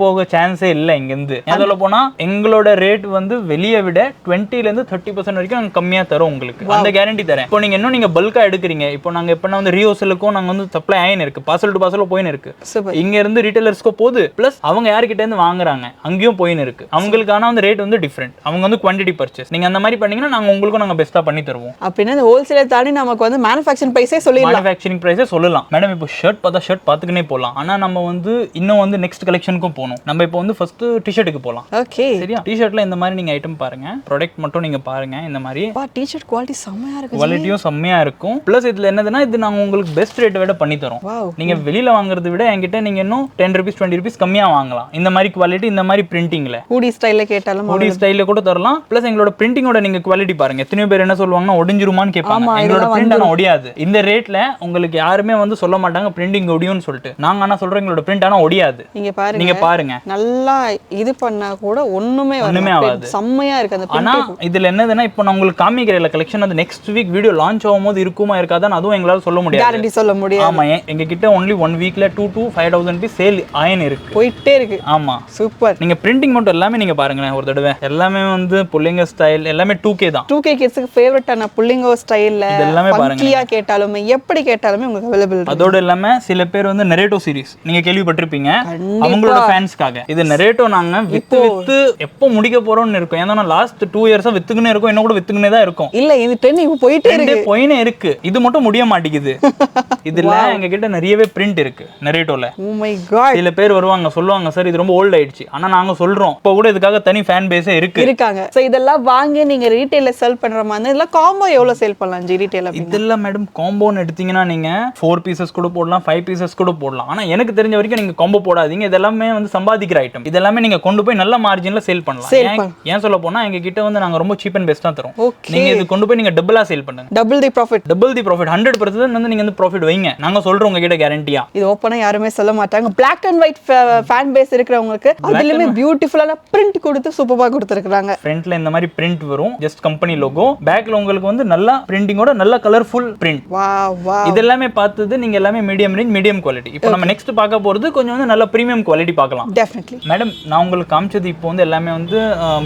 S1: போக
S2: சான்ஸே இல்ல. இங்க இருந்து அதுல போனா எங்களோட ரேட் வந்து வெளிய விட 20 ல இருந்து 30% வரைக்கும் நாங்க கம்மியா தரோம் உங்களுக்கு. அந்த கேரண்டி தரேன். இப்போ நீங்க இன்னும் நீங்க பல்கா எடுக்குறீங்க. இப்போ நாங்க எப்பனா வந்து ரியோசலுக்கும் நாங்க வந்து சப்ளை ஆயின் இருக்கு, பார்சல் டு பார்சல் போயின்னு இருக்கு. இங்க இருந்து ரீட்டைலர்ஸ்க்கு போகுது, பிளஸ் அவங்க யார்கிட்ட இருந்து வாங்குறாங்க அங்கேயும் போயின்னு இருக்கு. அவங்களுக்கான வந்து ரேட் வந்து டிஃபரெண்ட். அவங்க வந்து குவாண்டிட்டி பர்ச்சேஸ். நீங்க அந்த மாதிரி பண்ணீங்கன்னா நாங்க உங்களுக்கு நாங்க பெஸ்டா பண்ணி தருவோம்.
S1: அப்படின்னா இந்த ஹோல்சேலர் தாண்டி நமக்கு வந்து மேனுஃபேக்சரிங் பிரைஸே சொல்லலாம்.
S2: மேனுஃபேக்சரிங் பிரைஸே சொல்லலாம் மேடம். இப்போ ஷர்ட் பார்த்தா ஷர்ட் பார்த்துக்கினே போகலாம். ஆனா நம்ம வந்து இன்னும் வந்து நெக்ஸ்ட் கலெக்ஷனுக்கும் போகணும். நம்ம இப்போ வந்து ஃபர்ஸ்ட் டி-ஷர்ட்டுக்கு போகலாம்.
S1: ஓகே
S2: சரியா? டி-ஷர்ட்ல இந்த மாதிரி நீங்க ஐட்டம் பாருங்க, ப்ராடக்ட் மட்டும் நீங்க பாருங்க. இந்த மாதிரி
S1: டி-ஷர்ட் குவாலிட்டி செம்மையா இருக்கு.
S2: குவாலிட்டியும் செம்மையா இருக்கும். பிளஸ் இதுல என்னதுன்னா, இது நாங்க உங்களுக்கு பெஸ்ட் ரேட் விட பண்ணி தரோம். நீங்க வெளியில வாங்குறதை விட என்கிட்ட நீங்க இன்னும் 10 rupees 20 rupees கம்மியா வாங்கலாம். இந்த மாதிரி குவாலிட்டி, இந்த மாதிரி பிரிண்டிங்ல
S1: ஹூடி ஸ்டைல்ல கேட்டாலும்
S2: ஹூடி ஸ்டைல்ல கூட தரலாம். பிளஸ் எங்களோட பிரிண்டிங்கோட நீங்க குவாலிட்டி பாருங்க. எத்தனை பேர் என்ன சொல்லுவாங்கன்னா ஒடிஞ்சிருமான்னு கேட்பாங்க. எங்களோட பிரிண்ட் ஆனா ஒடியாது. இந்த ரேட்ல உங்களுக்கு யாருமே வந்து சொல்ல மாட்டாங்க பிரிண்டிங் ஒடியும்னு சொல்லிட்டு. நாங்க ஆனா சொல்றோம் எங்களோட பிரிண்ட் ஆனா ஒடியாது. நீங்க பாருங்க நல்லா
S1: இது பண்ணா கூட ஒண்ணுமே
S2: ஆகாது.
S1: செம்மையா இருக்கு அந்த
S2: ஆனா இதுல என்னதுன்னா, இப்போ நான் உங்களுக்கு காமிக்கிற கலெக்ஷன் அது நெக்ஸ்ட் வீக் வீடியோ லான்ச் ஆகும்போது இருக்குமா இருக்காதான்னு அதுவும் எங்களால சொல்ல முடியாது.
S1: கேரண்டி சொல்ல முடியாது.
S2: ஆமா, எங்க கிட்ட only 1 வீக்ல 2 to 5,000 rupees சேல் ஆயின் இருக்கு, போயிட்டே இருக்கு. ஆமா சூப்பர். நீங்க பிரிண்டிங் மட்டும் எல்லாமே நீங்க பாருங்களேன் ஒரு தடவை. எல்லாமே வந்து புல்லிங்கோ ஸ்டைல், எல்லாமே 2K தான். 2K கிட்ஸ்க்கு ஃபேவரட்டான புல்லிங்கோ ஸ்டைல்ல எல்லாமே பாருங்க. ஃபங்கியா கேட்டாலுமே எப்படி கேட்டாலுமே உங்களுக்கு அவேலபிள் இருக்கு. அதோட எல்லாமே சில பேர் வந்து நரேட்டோ சீரிஸ் நீங்க கேள்விப்பட்டிருப்பீங்க, அவங்களோட ஃபேன்ஸ்க்காக இது நரேட்டோ நாங்க வித்து எப்போ முடிக்க போறோம்னு இருக்கும். ஏன்னா லாஸ்ட் 2 இயர்ஸா வித்துக்குனே இருக்கும், இன்னும் கூட வித்துக்குனே தான் இருக்கும். இல்ல இது ட்ரெண்ட் இப்போ போயிட்டே இருக்கு. இது மட்டும் முடிய மாட்டேங்குது. இதுல எங்க கிட்ட நிறையவே பிரிண்ட் இருக்கு நரேட்டோல. ஓ மை காட். சில பேர் வருவாங்க சொல்லுவாங்க சார் இது ரொம்ப ஓல்ட் ஆயிடுச்சு. ஆனா நாங்க சொல்றோம் இப்போ கூட இதுக்காக தனி ஃபேன் பேஸே இருக்காங்க. சோ இதெல்லாம் வாங்கி நீங்க ரீட்டைல்ல செல் பண்ற மாதிரி இதெல்லாம் காம்போ எவ்வளவு சேல் பண்ணலாம் ஜி ரீட்டைல்ல? இதெல்லாம் மேடம் காம்போன்னு எடுத்தீங்கன்னா நீங்க 4 பீசஸ் கூட போடலாம், 5 பீசஸ் கூட போடலாம். ஆனா எனக்கு தெரிஞ்ச வரைக்கும் நீங்க காம்போ போடாதீங்க. இதெல்லாமே வந்து சம்பாதிக்கிற ஐட்டம். இதெல்லாமே நீங்க கொண்டு போய் நல்ல மார்ஜின்ல சேல் பண்ணலாம். ஏன் சொல்ல போனா எங்க கிட்ட வந்து நாங்க ரொம்ப சீப் அண்ட் பெஸ்டா தரோம். நீங்க இது கொண்டு போய் நீங்க டபுளா சேல் பண்ணுங்க. டபுள் தி ப்ராஃபிட் 100% வந்து நீங்க வந்து ப்ராஃபிட் வைங்க. நாங்க சொல்றோம் உங்க கிட்ட கேரண்டியா. இது ஓபனா யாருமே சொல்ல மாட்டாங்க. Black and white fan base இருக்குறவங்களுக்கு அதுலயுமே பியூட்டிஃபுல்லான பிரிண்ட் கொடுத்து சூப்பரா கொடுத்திருக்காங்க. ஃப்ரண்ட்ல இந்த மாதிரி பிரிண்ட் வரும், ஜஸ்ட் கம்பெனி லோகோ. பேக்ல உங்களுக்கு வந்து நல்ல பிரிண்டிங்கோட நல்ல கலர்ஃபுல் பிரிண்ட். Wow wow. இதெல்லாம் பார்த்தது நீங்க எல்லாமே மீடியம் ரேஞ்ச், மீடியம் குவாலிட்டி. இப்போ நம்ம நெக்ஸ்ட் பார்க்க போறது கொஞ்சம் வந்து நல்ல பிரீமியம் குவாலிட்டி பார்க்கலாம். Definitely madam. நான் உங்களுக்கு காமிச்சது இப்போ வந்து எல்லாமே வந்து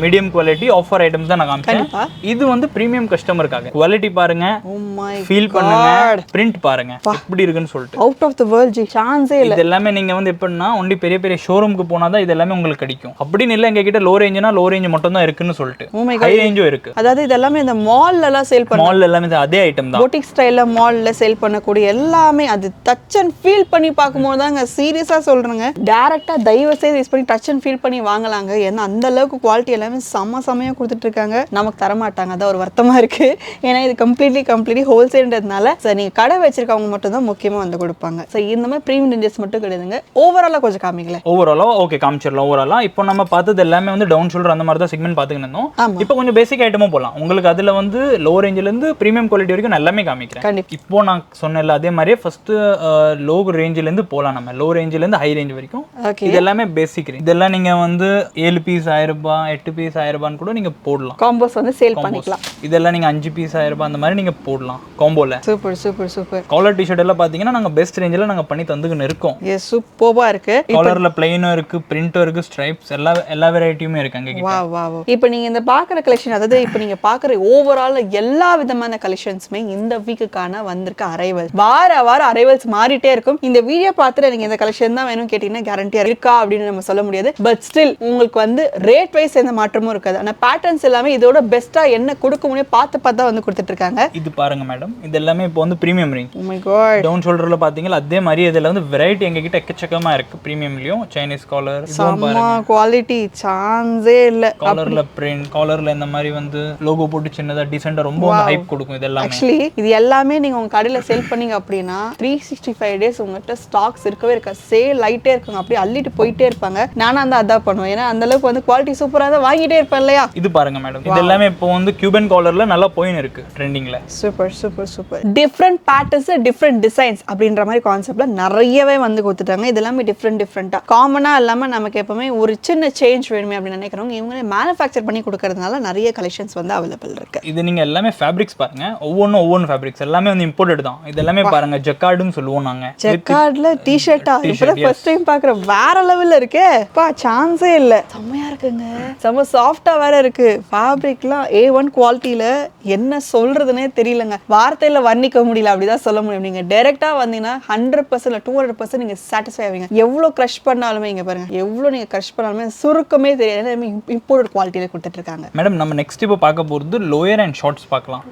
S2: மீடியம் குவாலிட்டி ஆஃபர் ஐட்டம்ஸ் தான் நான் காமிச்சேன். இது வந்து பிரீமியம் கஸ்டமருக்காக. குவாலிட்டி பாருங்க, ஓ மை ஃபீல் பண்ணுங்க, பிரிண்ட் பாருங்க எப்படி இருக்குன்னு சொல்லிட்டு. Out of the world ji, சான்ஸே இல்ல. இது எல்லாமே நீங்க வந்து எப்படின்னா ஒன்லி பெரிய பெரிய ஷோரூமுக்கு போனா தான் இது எல்லாமே உங்களுக்கு கிடைக்கும். அப்படின்னு இல்ல எங்க கிட்ட லோ ரேஞ்ச்னா லோ ரேஞ்ச் மட்டும் தான் இருக்குன்னு சொல்லிட்டு ஹை ரேஞ்சும் இருக்கு. அதாவது இது எல்லாமே இந்த மால்ல எல்லாம் சேல் பண்ண மால்ல எல்லாமே அதே ஐட்டம் தான். பொட்டிக் ஸ்டைல்ல மால்ல சேல் பண்ணக்கூடிய எல்லாமே அது டச் அண்ட் ஃபீல் பண்ணி பாக்கும்போது தாங்க சீரியஸா சொல்றேங்க. டைரக்ட்டா தயவு செய்து யூஸ் பண்ணி டச் அண்ட் ஃபீல் பண்ணி வாங்கலாங்க. ஏன்னா அந்த அளவுக்கு குவாலிட்டி எல்லாமே செமையா கொடுத்துட்டு இருக்காங்க. நமக்கு தர மாட்டாங்க, அதான் ஒரு வருத்தமா இருக்கு. ஏன்னா இது கம்ப்ளீட்லி ஹோல்சேல்ன்றதுனால சார் நீங்க கடை வச்சிருக்கவங்க மட்டும் தான் முக்கியமா வந்து கொடுப்பாங்க. சோ இந்த மாதிரி பிரீமியம் ரேஞ்சஸ் மட்டும் கிடையாதுங்க. ஓவராலா கொஞ்சம் காமிங்களே. ஓவராலா ஓகே காமிச்சிரலாம். ஓவராலா இப்போ நம்ம பார்த்தது எல்லாமே வந்து டவுன் ஷோல்டர் அந்த மாதிரி தான் செக்மெண்ட் பாத்துக்கிட்டு இருந்தோம். இப்போ கொஞ்சம் பேசிக் ஐட்டமும் போலாம். உங்களுக்கு அதுல வந்து லோ ரேஞ்சில இருந்து பிரீமியம் குவாலிட்டி வரைக்கும் எல்லாமே காமிக்கிறேன். இப்போ நான் சொன்னேன்ல அதே மாதிரியே ஃபர்ஸ்ட் லோ ரேஞ்சில இருந்து போலாம். நம்ம லோ ரேஞ்சில இருந்து ஹை ரேஞ்ச் வரைக்கும் இது எல்லாமே பேசிக். இதெல்லாம் நீங்க வந்து 7 பீஸ் 1000 ரூபாய், 8 பீஸ் 1000 ரூபாய்னு கூட நீங்க போடலாம். காம்போஸ் வந்து சேல் பண்ணிக்கலாம். இதெல்லாம் நீங்க 5 பீஸ் 1000 ரூபாய் அந்த மாதிரி நீங்க போடலாம் காம்போல. Super super super. Collar t-shirt எல்லாம் பாத்தீங்கன்னா நாங்க பெஸ்ட் ரேஞ்சில நாங்க பண்ணி தந்துக்கின்னு இருக்கோம். எஸ் சூப்பர்பா இருக்கு. காலர்ல ப்ளைனும் இருக்கு, பிரிண்டும் இருக்கு, ஸ்ட்ரைப்ஸ் எல்லா வெரைட்டியுமே இருக்கு அங்க கிட்ட. Wow wow. இப்போ நீங்க இந்த பாக்குற கலெக்ஷன், அதாவது இப்போ நீங்க பாக்குற ஓவரால் எல்லா விதமான கலெக்ஷன்ஸ்மே இந்த வீக்குக்கான வந்திருக்க அரைவல்ஸ். வார அரைவல்ஸ் மாறிட்டே இருக்கும். இந்த வீடியோ பார்த்துட்டு நீங்க இந்த கலெக்ஷன் தான் வேணும் கேட்டீங்கன்னா
S1: கேரண்டியா இருக்கா அப்படின்னு நம்ம சொல்ல முடியாது. பட் ஸ்டில் உங்களுக்கு வந்து ரேட் வைஸ் எந்த மாற்றமும் இருக்காது. ஆனா பேட்டர்ன்ஸ் எல்லாமே இதோட பெஸ்டா என்ன கொடுக்க முடியும் பார்த்து வந்து கொடுத்துட்டு இருக்காங்க.
S2: இது பாருங்க மேடம், இது எல்லாமே இப்போ வந்து premium range.
S1: Oh my god,
S2: down ஷோல்டர்ல பாத்தீங்களா அதே மாதிரி இதுல வந்து வெரைட்டி எங்க கிட்ட எக்கச்சக்கமா இருக்கு. பிரீமியம்லயும் சைனீஸ் காலர்,
S1: செம்ம குவாலிட்டி, சான்ஸே இல்ல.
S2: காலர்ல பிரிண்ட், காலர்ல இந்த மாதிரி வந்து லோகோ போட்டு சின்னதா டீசென்ட்டா ரொம்ப ஹைப் கொடுக்கும். இது எல்லாமே
S1: ஆக்சுவலி இது எல்லாமே நீங்க உங்க கடையில சேல் பண்ணீங்க அப்படின்னா 365 டேஸ் உங்ககிட்ட ஸ்டாக்ஸ் இருக்கவே இருக்கா. சேல் லைட்டே இருக்குங்க, அப்படியே அள்ளிட்டு போயிட்டே இருப்பாங்க. நானும் அதான் பண்ணுவேன். ஏன்னா அந்த அளவுக்கு வந்து குவாலிட்டி சூப்பரா தான் வாங்கிட்டே இருப்பேன் இல்லையா.
S2: இது பாருங்க மேடம், இது எல்லாமே இப்போ வந்து கியூபன் காலர்ல நல்லா போயின்னு இருக்கு ட்ரெண்டிங்ல.
S1: Super different patterns, different designs அப்படின்ற மாதிரி கான்செப்ட்ல நிறையவே வந்து கொடுத்துட்டாங்க. இது எல்லாமே டிஃப்ரெண்டா காமனா இல்லாம நமக்கு எப்பவுமே ஒரு சின்ன சேஞ்ச் வேணுமே அப்படின்னு நினைக்கிறவங்க இவங்களே மேனுஃபேக்சர் பண்ணி கொடுக்கறதுனால நிறைய கலெக்ஷன்ஸ் வந்து அவைலபிள் இருக்கு.
S2: இது நீங்க எல்லாமே ஃபேப்ரிக்ஸ் பாருங்க, ஒவ்வொரு ஃபேப்ரிக்ஸ் எல்லாமே வந்து இம்போர்ட்டட் தான். இது எல்லாமே பாருங்க ஜக்கார்டுன்னு சொல்லுவோம் நாங்க.
S1: ஜக்கார்ட்ல டி-ஷர்ட்டா இப்பதான் ஃபர்ஸ்ட் டைம் பார்க்கறேன். வேற லெவல்ல இருக்கே பா, சான்ஸே இல்ல. செமையா இருக்குங்க, செம சாஃப்ட்டா வேற இருக்கு. ஃபேப்ரிக்லாம் A1 குவாலிட்டில என்ன சொல்றதுனே தெரியலங்க, வார்த்தையில வர்ணிக்க முடியல, அப்படிதான் சொல்ல முடியும். நீங்க டைரக்டா வந்தீங்கன்னா 100% இல்ல 200% நீங்க சாட்டிஸ்ஃபை ஆவீங்க. எவ்வளவு கிரஷ் பண்ணாலுமே இங்க பாருங்க, எவ்வளவு நீங்க கிரஷ் பண்ணாலுமே சுருக்கமே தெரியாது. இம்போர்ட்டட் குவாலிட்டில கொடுத்துட்டு இருக்காங்க.
S2: மேடம் நம்ம நெக்ஸ்ட் இப்போ பார்க்க போறது லோயர் அண்ட் ஷார்ட்ஸ் பார்க்கலாம்.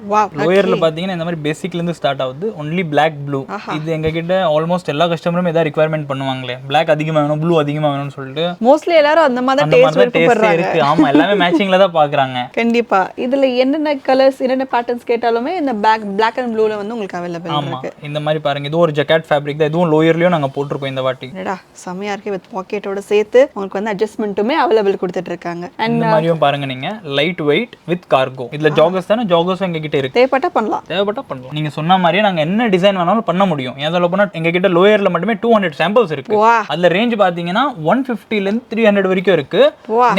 S2: லோயர்ல பாத்தீங்கன்னா இந்த மாதிரி பேசிக்ல இருந்து ஸ்டார்ட் ஆகுது. Only black blue. இது எங்க கிட்ட ஆல்மோஸ்ட் எல்லா கஸ்டமரும் ஏதாவது ரிக்வயர்மெண்ட் பண்ணுவாங்களே, பிளாக் அதிகமா வேணும், ப்ளூ அதிகமா வேணும்னு சொல்லிட்டு
S1: மோஸ்ட்லி எல்லாரும் அந்த மாதிரி டேஸ்ட்
S2: இருக்கு. ஆமா, எல்லாமே மேட்சிங்ல தான் பாக்குறாங்க.
S1: கண்டிப்பா இதுல என்னென்ன கலர்ஸ் என்னென்ன பேட்டர்ன்ஸ் கேட்டாலுமே இந்த பிளாக் அண்ட் ப்ளூல வந்து உங்களுக்கு அவைலபிள் இருக்கு.
S2: இந்த மாதிரி பாருங்க, இது ஒரு ஜக்கார்ட் ஃபேப்ரிக் தான். இதுவும் லோயர்லயும் நாங்க போட்டுருக்கோம் இந்த வாட்டி.
S1: என்னடா செமையா இருக்கு, வித் பாக்கெட்டோட சேர்த்து உங்களுக்கு வந்து அட்ஜஸ்ட்மென்ட்டுமே அவைலபிள் கொடுத்துட்டு இருக்காங்க. அண்ட்
S2: இந்த மாதிரியும் பாருங்க, நீங்க லைட் வெயிட் வித் கார்கோ. இதுல ஜாகர்ஸ் தான, ஜாகர்ஸும் எங்க கிட்ட இருக்கு.
S1: தேவைப்பட்டா பண்ணலாம்.
S2: நீங்க சொன்ன மாதிரியே நாங்க என்ன டிசைன் வேணாலும் பண்ண முடியும். ஏன் சொல்ல போனா எங்க கிட்ட லோயர்ல மட்டுமே 200 சாம்பிள்ஸ் இருக்கு. அதுல ரேஞ்ச் பாத்தீங்கன்னா 150 ல இருந்து 300 வரைக்கும் இருக்கு.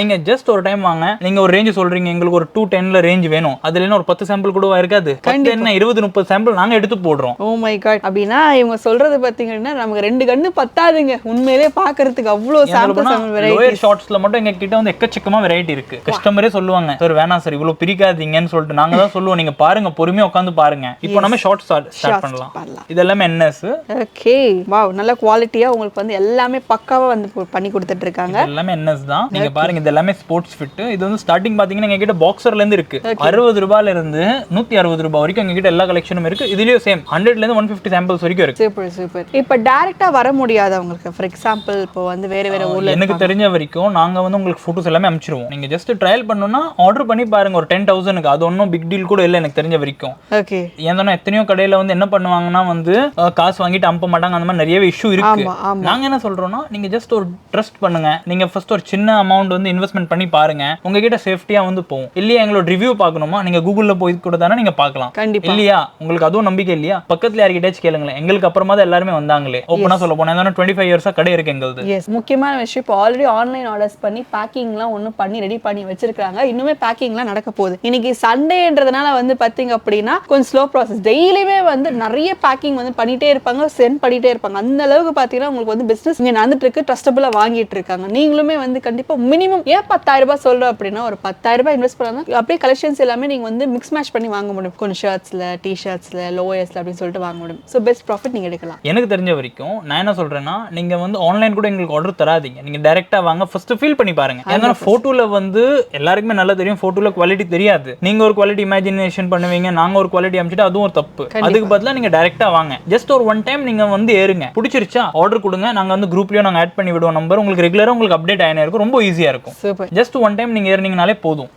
S2: நீங்க ஜஸ்ட் ஒரு டைம் வாங்க, நீங்க ஒரு ரேஞ்ச் சொல்றீங்க எங்களுக்கு ஒரு 210ல ரேஞ்ச் வேணும், அதுல என்ன ஒரு 10 சாம்பிள் கூட இருக்காது. என்ன 20-30 சாம்பிள் நாங்க எடுத்து போடுறோம்.
S1: ஓ மை காட், அப்படினா இவங்க சொல்றது பாத்தீங்கன்னா நமக்கு 2 கண்ணு பத்தாதுங்க. உண்மையிலேயே பார்க்கிறதுக்கு அவ்வளவு சாம்பிள்ஸ் வெரைட்டி.
S2: லோயர் ஷார்ட்ஸ்ல மட்டும் எங்க கிட்ட வந்து எக்கச்சக்கமா வெரைட்டி இருக்கு. கஸ்டமரே சொல்லுவாங்க, சார் வேணாம் சார் இவ்வளவு பிரிக்காதீங்கன்னு சொல்லிட்டு. நாங்க தான் சொல்லுவோம், நீங்க பாருங்க, பொறுமையா உட்கார்ந்து பாருங்க. இப்போ நம்ம ஷார்ட் ஸ்டார்ட் பண்ணலாம். இதெல்லாம் என்எஸ்.
S1: ஓகே, வாவ், நல்ல குவாலிட்டியா உங்களுக்கு வந்து எல்லாமே பக்காவா வந்து பண்ணி கொடுத்துட்டு இருக்காங்க.
S2: எல்லாமே என்எஸ் தான். நீங்க பாருங்க, இது எல்லாமே ஸ்போர்ட்ஸ் ஃபிட். இது வந்து ஸ்டார்டிங் பாத்தீங்கன்னா எங்க கிட்ட பாக்ஸர்ல இருந்து இருக்கு. 60 ரூபாயில இருந்து 160 ரூபாய் வரைக்கும் எங்க கிட்ட எல்லா கலெக்ஷனும் இருக்கு. இதுலயும் சேம் 100ல இருந்து 150 சாம்பிள்ஸ் வரைக்கும் இருக்கு.
S1: சூப்பர். இப்போ டைரக்டா வர முடியாதவங்களுக்கு, ஃபார் எக்ஸாம்பிள் இப்போ வந்து வேற ஊர்ல,
S2: எனக்கு தெரிஞ்ச வரைக்கும் நாங்க வந்து உங்களுக்கு போட்டோஸ் எல்லாமே அனுப்பிச்சிருவோம். நீங்க ஜஸ்ட் ட்ரையல் பண்ணனும்னா ஆர்டர் பண்ணி பாருங்க. ஒரு 10,000க்கு அது ஒன்னும் பிக் டீல் கூட இல்ல எனக்கு தெரிஞ்ச வரைக்கும்.
S1: ஓகே,
S2: ஏன்னா எத்தனையோ கடையில வந்து என்ன பண்ணுவாங்கன்னா வந்து காசு வாங்கிட்டு அனுப்ப மாட்டாங்க. அந்த மாதிரி நிறைய இஷ்யூ இருக்கு. நாங்க என்ன சொல்றோம்னா, நீங்க ஜஸ்ட் ஒரு ட்ரஸ்ட் பண்ணுங்க. நீங்க ஃபர்ஸ்ட் ஒரு சின்ன அமௌண்ட் வந்து இன்வெஸ்ட்மெண்ட் பண்ணி பாருங்க. உங்ககிட்ட சேஃப்டியா வந்து போகும். இல்லையா எங்களோட ரிவ்யூ பார்க்கணுமா, நீங்க கூகுள்ல போய் கூட தானே நீங்க பார்க்கலாம். இல்லையா உங்களுக்கு அதுவும் நம்பிக்கை இல்லையா, பக்கத்துல யார்கிட்டயாச்சும் கேளுங்களேன். எங்களுக்கு அப்புறமா தான் எல்லாருமே வந்தாங்களே. ஓப்பனா சொல்ல போனா 25 இயர்ஸா கடை இருக்கு எங்களுது.
S1: எஸ், முக்கியமான விஷயம், இப்போ ஆல்ரெடி ஆன்லைன் ஆர்டர்ஸ் பண்ணி பேக்கிங்லாம் ஒன்றும் பண்ணி ரெடி பண்ணி வச்சிருக்காங்க. இன்னுமே பேக்கிங்லாம் நடக்க போகுது. இன்னைக்கு சண்டேன்றதுனால வந்து பார்த்தீங்க அப்படின்னா கொஞ்சம் ஸ்லோ ப்ராசஸ். டெய்லியுமே வந்து நிறைய பேக்கிங் வந்து பண்ணிட்டே இருப்பாங்க, சென்ட் பண்ணிட்டே இருப்பாங்க. அந்த அளவுக்கு பார்த்தீங்கன்னா உங்களுக்கு வந்து பிசினஸ் இங்கே நடந்துட்டு இருக்கு, ட்ரஸ்டபிளா வாங்கிட்டு இருக்காங்க. நீங்களுமே வந்து கண்டிப்பா மினிமம் ஏன் 10,000 ரூபாய் சொல்றோம் அப்படின்னா, ஒரு 10,000 ரூபாய் இன்வெஸ்ட் பண்ணா அப்படியே கலெக்ஷன்ஸ் எல்லாமே நீங்க வந்து மிக்ஸ் மேட்ச் பண்ணி வாங்க முடியும். கொஞ்சம் ஷர்ட்ஸ்ல, டி-ஷர்ட்ஸ்ல, லோயர்ஸ்ல அப்படின்னு சொல்லிட்டு வாங்க முடியும். ஸோ பெஸ்ட் ப்ராஃபிட் நீங்க எடுக்கலாம்.
S2: எனக்கு தெரிஞ்ச வரைக்கும் நான் என்ன சொல்றேன்னா, நீங்க வந்து ஆன்லைன் கூட எங்களுக்கு ஆர்டர் தராதீங்க. நீங்க டைரக்டா வாங்க, ஃபர்ஸ்ட் ஃபீல் பண்ணி பாருங்க. ஏன்னா போட்டோல வந்து எல்லாருக்குமே நல்லா தெரியும், போட்டோல குவாலிட்டி தெரியாது. நீங்க ஒரு குவாலிட்டி இமேஜினேஷன் பண்ணுவீங்க, நாங்க ஒரு குவாலிட்டி அமைச்சிட்டு அதுவும் ஒரு தப்பு. அதுக்கு பதிலா நீங்க டைரக்டா வாங்க. ஜஸ்ட் ஒரு ஒன் டைம் நீங்க வந்து ஏறுங்க, பிடிச்சிருச்சா ஆர்டர் கொடுங்க. நாங்க வந்து குரூப்லயும் நாங்க ஆட் பண்ணி விடுவோம் நம்பர். உங்களுக்கு ரெகுலரா உங்களுக்கு அப்டேட் ஆயினே இருக்கும். ரொம்ப ஈஸியா இருக்கும். ஜஸ்ட் ஒன் டைம் நீங்க ஏறினீங்கனாலே போதும்.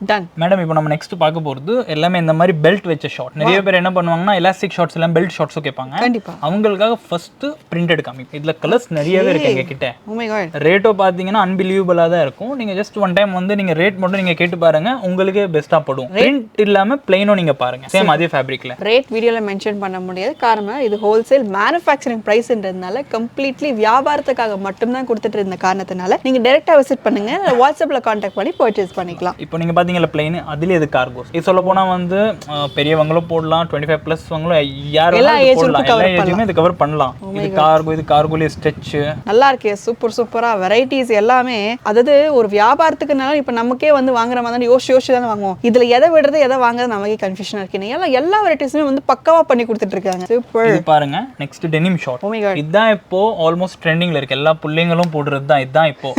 S2: மேடம் இப்போ நம்ம நெக்ஸ்ட் பார்க்க போறது எல்லாமே இந்த மாதிரி பெல்ட் வச்ச ஷார்ட். நிறைய பேர் என்ன பண்ணுவாங்கன்னா, எலாஸ்டிக் ஷார்ட்ஸ் எல்லாம் பெல்ட் ஷார்ட்ஸும் கேட்பாங்க. அவங்களுக்காக ஃபர்ஸ்ட் பிரிண்டட் காமிப்போம். இதுல கலர்ஸ் நிறையவே இருக்கு எங்க கிட்ட. ரேட்டோ பாத்தீங்கன்னா அன்பிலீவபிளா தான் இருக்கும். நீங்க ஜஸ்ட் ஒன் டைம் வந்து நீங்க ரேட் மட்டும் நீங்க கேட்டு பாருங்க, உங்களுக்கு பெஸ்டா படும். பிரிண்ட் இல்லாம பிளைனோ நீங்க பாருங்க, சேம் அதே ஃபேப்ரிக்ல.
S1: ரேட் வீடியோல மென்ஷன் பண்ண முடியாது, காரணம் இது ஹோல்சேல் மேனுஃபேக்சரிங் பிரைஸ்ன்றதுனால கம்ப்ளீட்லி வியாபாரத்துக்காக மட்டும் தான் கொடுத்துட்டு இருந்த காரணத்தினால நீங்க டைரக்டா விசிட் பண்ணுங்க, வாட்ஸ்அப்ல கான்டாக்ட் பண்ணி பர்ச்சேஸ் பண்ணிக்கலாம்.
S2: இப்போ நீங்க பாத்தீங்களா பிளைன், அதுல இது கார்கோஸ். இது சொல்ல போனா வந்து பெரியவங்களும் போடலாம், 25+ யாரும் எல்லா ஏஜுமே இது கவர் பண்ணலாம். இது கார்கோ, இது கார்கோல ஸ்ட்ரெச்
S1: நல்லா இருக்கு. சூப்பரா வெரைட்டிஸ் எல்லாமே. அதாவது ஒரு வியாபாரத்துக்குனால இப்ப நமக்கே வந்து வாங்குற மாதிரி யோசிச்சு தானே வாங்குவோம். இதுல எதை விடுறது எதை வாங்குறது நமக்கே கன்ஃபியூஷனா இருக்கு. எல்லா வெரைட்டிஸுமே வந்து பக்காவா பண்ணி கொடுத்துட்டு இருக்காங்க. சூப்பர்.
S2: இது பாருங்க, நெக்ஸ்ட் டெனிம் ஷார்ட். இதுதான் இப்போ ஆல்மோஸ்ட் ட்ரெண்டிங்ல இருக்கு. எல்லா பிள்ளைங்களும் போடுறது தான் இதுதான் இப்போ.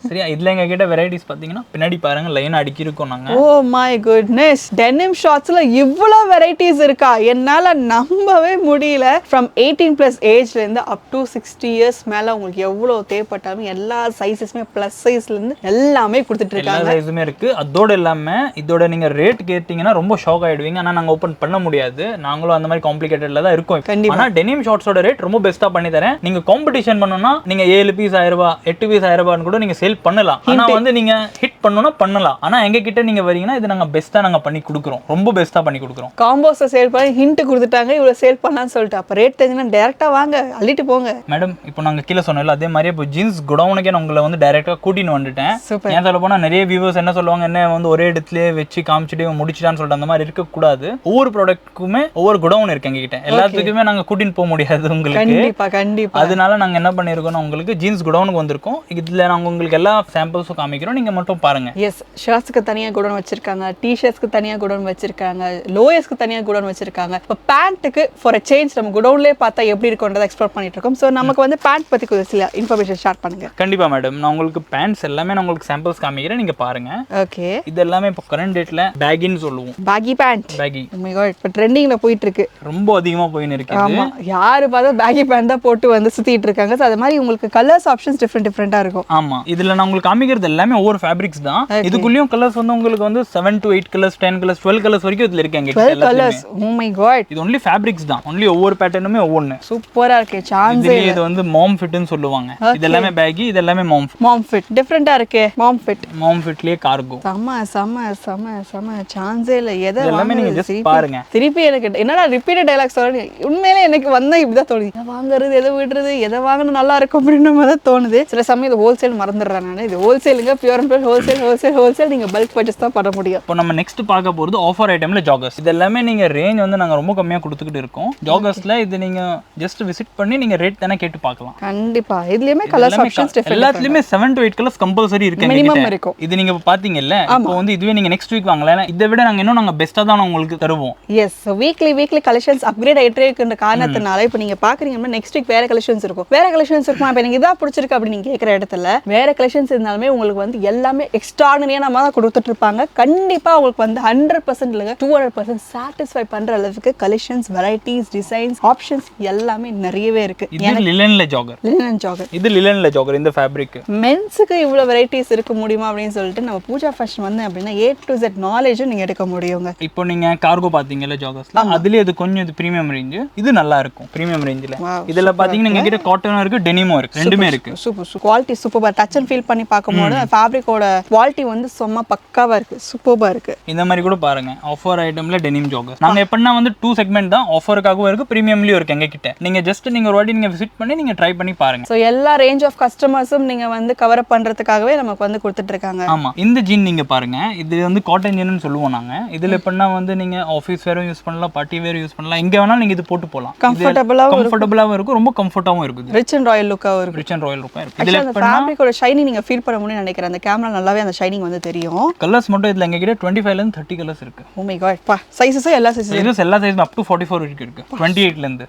S2: சரியா? இதுல எங்க கிட்ட வெரைட்டிஸ் பாத்தீங்கன்னா பின்னாடி பாருங்க லைன் அடுக்கி இருக்கோம் நாங்க.
S1: ஓ மை குட்னஸ், டெனிம் ஷார்ட்ஸ்ல இவ்வளவு வெரைட்டிஸ் இருக்கா? என்னால நம்பவே முடியல. ஃப்ரம் 18+ ஏஜ்ல இருந்து அப் டு 60 இயர்ஸ் மேல உங்களுக்கு எவ்வளவு தேவைப்பட்டாலும் எல்லா சைஸஸ்மே ப்ளஸ் சைஸ்ல இருந்து எல்லாமே கொடுத்துட்டு
S2: எல்லா
S1: இருக்காங்க.
S2: சைஸுமே இருக்கு. அதோட இல்லாம இதோட நீங்க ரேட் கேட்டீங்கன்னா ரொம்ப ஷாக் ஆயிடுவீங்க. ஆனா நாங்க ஓபன் பண்ண முடியாது, நாங்களும் அந்த மாதிரி காம்ப்ளிகேட்டட்ல தான் இருக்கோம். ஆனா டெனிம் ஷார்ட்ஸோட ரேட் ரொம்ப பெஸ்டா பண்ணி தரேன். நீங்க காம்படிஷன் பண்ணனும்னா நீங்க 7 பீஸ் 1000 ரூபாய் 8 பீஸ் 1000 ரூபாய்னு கூட நீங்க சேல் பண்ணலாம். ஆனா வந்து நீங்க ஹிட் பண்ணனும்னா பண்ணலாம். ஆனா எங்க கிட்ட நீங்க வரீங்கன்னா இது நாங்க பெஸ்டா நாங்க பண்ணி கொடுக்குறோம், ரொம்ப பெஸ்டா பண்ணி கொடுக்குறோம்.
S1: காம்போஸை சேல் பண்ணி ஹிண்ட் கொடுத்துட்டாங்க, இவ்வளவு சேல் பண்ணலாம்னு சொல்லிட்டு. அப்ப ரேட் தெரிஞ்சுன்னா டைரக்டா வாங்க, அள்ளிட்டு போங்க.
S2: மேடம் இப்போ நாங்க கீழே சொன்னோம்ல அதே மாதிரி இப்போ ஜீன்ஸ் குடவுனுக்கே நான் உங்களை வந்து டைரக்டா கூட்டின்னு வந்துட்டேன். ஏன் சொல்ல போனா நிறைய வியூவர்ஸ் என்ன சொல்லுவாங்க, என்ன வந்து ஒரே இடத்துல வச்சு காமிச்சிட்டு முடிச்சிட்டான்னு சொல்லிட்டு அந்த மாதிரி இருக்க கூடாது. ஒவ்வொரு ப்ராடக்ட்டுக்குமே ஒவ்வொரு குடவுன் இருக்கு எங்ககிட்ட. எல்லாத்துக்குமே நாங்க கூட்டின்னு போக முடியாது உங்களுக்கு.
S1: கண்டிப்பா கண்டிப்பா.
S2: அதனால நாங்க என்ன பண்ணிருக்கோம், உங்களுக்கு ஜீன்ஸ் குடவுனுக்கு வந்திருக்கோம். இதுல நாங்க உங்களுக்கு எல்லா சாம்பிள்ஸும் காமிக்கிறோம், நீங்க மட்டும் பாருங்க.
S1: எஸ், ஷர்ட்ஸ்க்கு தனியா குடவுன் வச்சிருக்காங்க, டி-ஷர்ட்ஸ்க்கு தனியா குடவுன் வச்சிருக்காங்க, லோயர்ஸ்க்கு தனியா குடவுன் வச்சிருக்காங்க. இப்போ பேண்ட்டுக்கு ஃபார் அ சேஞ்ச் நம்ம குடவுன்லேயே பார்த்தா எப்படி இருக்கும்ன்றதை எக்ஸ்ப்ளோர் பண்ணிட்டு இருக்கோம். ஸோ நமக்கு வந்து பேண்ட் பத்தி கொஞ்சம் சில இன்ஃபர்மேஷன் ஷேர் பண்ணுங்க.
S2: கண்டிப்பா மேடம், நான் உங்களுக்கு பேண்ட்ஸ் எல்லாமே நான் உங்களுக்கு சாம்பிள்ஸ் காமிக்கிறேன், நீங்க பாருங்க.
S1: ஓகே,
S2: இது எல்லாமே இப்போ கரண்ட் டேட்ல பேகின்னு சொல்லுவோம்.
S1: Baggy pant.
S2: Baggy
S1: oh my god, இப்போ ட்ரெண்டிங்ல போயிட்டு இருக்கு,
S2: ரொம்ப அதிகமா போயின்னு இருக்கு.
S1: ஆமா, யாரு பார்த்தா பேகி பேண்ட் தான் போட்டு வந்து சுத்திட்டு இருக்காங்க. ஸோ அது மாதிரி உங்களுக்கு கலர்ஸ் ஆப்ஷன்ஸ் டிஃப்ரெண்டா இருக்கும்.
S2: ஆமா, இதுல நான் உங்களுக்கு காமிக்கிறது எல்லாமே ஒவ்வொரு ஃபேப்ரிக்ஸ் தான். இதுக்குள்ளேயும் கலர்ஸ் வந்து உங்களுக்கு வந்து 7 to 8 கலர்ஸ் 10 கலர்ஸ் 12 கலர்ஸ் வரைக்கும் இதுல இருக்கு. எங்க
S1: 12 கலர்ஸ். ஓ மை காட்,
S2: இது ஒன்லி ஃபேப்ரிக்ஸ் தான், ஒன்லி ஒவ்வொரு பேட்டர்னுமே ஒவ்வொன்னு
S1: சூப்பரா இருக்கு. சான்ஸே
S2: இது வந்து மாம் ஃபிட்னு சொல்லுவாங்க. இது எல்லாமே பேகி, இது எல்லாமே மாம் ஃபிட்.
S1: மாம் ஃபிட் டிஃப்ரெண்டா இருக்கு. மாம் ஃபிட்,
S2: மாம் ஃபிட்லயே கார்கோ.
S1: செம செம செம செம, சான்ஸே இல்ல. எதை
S2: எல்லாமே நீங்க ஜஸ்ட் பாருங்க.
S1: திருப்பி எனக்கு என்னடா ரிப்பீட்டட் டயலாக் சொல்றீங்க. உண்மையிலே எனக்கு வந்தா இப்படிதான் தோணுது, எதை வாங்குறது எதை விடுறது, எதை வாங்கினா நல்லா இருக்கும் அப்படின்னு மாதிரி தோணுது. சில சமயம் இது ஹோல்சேல் மறந்துடுறேன் நான். இது ஹோல்சேலுங்க, pure and pure wholesale wholesale wholesale. நீங்க பல்க் பர்ச்சேஸ் தான் பண்ண முடியும்.
S2: இப்போ நம்ம நெக்ஸ்ட் பார்க்க போறது ஆஃபர் ஐட்டம்ல ஜாகர்ஸ். இது எல்லாமே நீங்க ரேஞ்ச் வந்து நாங்க ரொம்ப கம்மியா கொடுத்துக்கிட்டு இருக்கோம். ஜாகர்ஸ்ல இது நீங்க ஜஸ்ட் விசிட் பண்ணி நீங்க ரேட் தானே கேட்டு பார்க்கலாம்.
S1: கண்டிப்பா இதுலயுமே கலர்ஸ் ஆப்ஷன்ஸ் டிஃபரெண்ட்.
S2: எல்லாத்துலயுமே 7 to 8 கலர்ஸ் கம்பல்சரி இருக்கு.
S1: மினிமம் இருக்கும்.
S2: இது நீங்க பாத்தீங்கல்ல, இப்போ வந்து இதுவே நீங்க நெக்ஸ்ட் வீக் வாங்கலாம். இதை விட நாங்க இன்னும் பெஸ்டா தான் உங்களுக்கு தருவோம்.
S1: எஸ், வீக்லி கலெக்ஷன்ஸ் அப்கிரேட் ஆயிட்டே இருக்குன்ற காரணத்தினால இப்போ நீங்க பாக்குறீங்கன்னா நெக்ஸ்ட் வீக் வேற கலெக்ஷன்ஸ் இருக்கும். வேற கலெக்ஷன்ஸ் இருக்குமா, இப்போ எனக்கு இதா பிடிச்சிருக்கு அப்படி நீங்க கேட்குற இடத்துல வேற கலெக்ஷன்ஸ் இருந்தாலுமே உங்களுக்கு வந்து எல்லாமே எக்ஸ்ட்ராடினரியா நம்ம தான் கொடுத்துட்டு இருப்பாங்க. கண்டிப்பா உங்களுக்கு வந்து 100% இல்லைங்க 200% சாட்டிஸ்ஃபை பண்ற அளவுக்கு கலெக்ஷன்ஸ், வெரைட்டிஸ், டிசைன்ஸ், ஆப்ஷன்ஸ் எல்லாமே நிறையவே இருக்கு.
S2: இது லிலன்ல ஜாகர்.
S1: லினன் ஜாகர்.
S2: இது லிலன்ல ஜாகர். இந்த ஃபேப்ரிக்
S1: மென்ஸ்க்கு இவ்வளவு வெரைட்டிஸ் இருக்க முடியுமா அப்படின்னு சொல்லிட்டு நம்ம பூஜா ஃபேஷன் வந்து அப்படின்னா A to Z நாலேஜும் நீங்க எடுக்க முடியுங்க.
S2: இப்போ நீங்க கார்கோ பாத்தீங்கல்ல ஜாகர்ஸ்ல, அதுலயே இது கொஞ்சம் இது பிரீமியம் ரேஞ்ச். இது நல்லா இருக்கும் பிரீமியம் ரேஞ்சில. இதுல பாத்தீங்கன்னா நீங்க கிட்ட காட்டனும் இருக்கு, டெனிமும் இருக்கு, ரெண்டுமே இருக்கு.
S1: Super quality super. Touch and feel பண்ணி பார்க்கும்போது ஃபேப்ரிக்கோட குவாலிட்டி வந்து சும்மா பக்காவா இருக்கு, சூப்பரா இருக்கு.
S2: இந்த மாதிரி கூட பாருங்க ஆஃபர் ஐட்டம்ல டெனிம் ஜாகர்ஸ். நாங்க எப்படின்னா வந்து 2 செக்மெண்ட் தான், ஆஃபருக்காகவும் இருக்கு, பிரீமியம்லயும் இருக்கு எங்க கிட்ட. நீங்க ஜஸ்ட் நீங்க ஒரு வாட்டி நீங்க விசிட் பண்ணி நீங்க ட்ரை பண்ணி பாருங்க.
S1: சோ எல்லா ரேஞ்ச் ஆஃப் கஸ்டமர்ஸும் நீங்க வந்து கவர் அப் பண்றதுக்காகவே நமக்கு வந்து கொடுத்துட்டு இருக்காங்க.
S2: ஆமா, இந்த ஜீன் நீங்க பாருங்க, இது வந்து காட்டன் ஜீன்னு சொல்லுவோம் நாங்க. இதுல எப்படின்னா வந்து நீங்க ஆஃபீஸ் வேரும் யூஸ் பண்ணலாம், பார்ட்டி வேர் யூஸ் பண்ணலாம், எங்க வேணாலும் நீங்க இது போட்டு போலாம். கம்ஃபர்டபுளாவும் இருக்கும், ரொம்ப கம்ஃபர்ட்டாவும் இருக்குது.
S1: ரிச் அண்ட் ராயல் லுக்காவும் இருக்கு.
S2: ரிச் அண்ட் ராயல் லுக்கா இருக்கு.
S1: இதுல ஃபேப்ரிக்கோட ஷைனிங் நீங்க ஃபீல் பண்ண முடியும்னு நினைக்கிறேன். அந்த கேமரா நல்லாவே அந்த ஷைனிங் வந்து தெரியும்.
S2: கலர்ஸ் மட்டும் இதுல எங்க கிட்ட 25 ல இருந்து 30 கலர்ஸ் இருக்கு.
S1: ஓ மை காட், பா சைஸஸ் எல்லா சைஸஸ்
S2: எல்லா சைஸும் அப் டு 44 வரைக்கும் இருக்கு. 28 ல இருந்து.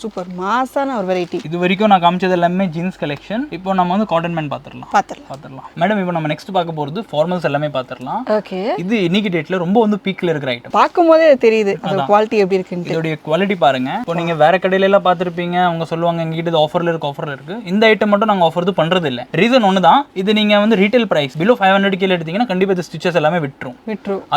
S1: சூப்பர் மாசான ஒரு வெரைட்டி.
S2: இது வரைக்கும் நான் காமிச்சது எல்லாமே ஜீன்ஸ் கலெக்ஷன். இப்போ நம்ம வந்து காட்டன் மேன் பாத்துறலாம். மேடம் இப்போ நம்ம நெக்ஸ்ட் பார்க்க போறது ஃபார்மல்ஸ் எல்லாமே பாத்துறலாம்.
S1: ஓகே,
S2: இது இன்னைக்கு டேட்ல ரொம்ப வந்து பீக்ல இருக்கிற ஐட்டம்.
S1: பாக்கும்போதே தெரியுது அந்த குவாலிட்டி எப்படி இருக்குன்னு.
S2: இதோட குவாலிட்டி பாருங்க. இப்போ நீங்க வேற கடையில எல்லாம் பாத்துருப்பீங்க, அவங்க சொல்லுவாங்க எங்க கிட்ட இது ஆஃபர்ல இருக்கு. இந்த ஐட்டம் மட்டும் நாங்க ஆஃபர் பண்றது இல்ல. ரீசன் ஒன்னு தான், இது நீங்க வந்து ரீட்டைல் பிரைஸ் பிலோ 500 கீழ எடுத்தீங்கன்னா கண்டிப்பா இந்த ஸ்டிச்சஸ் எல்லாமே விட்டுரும்.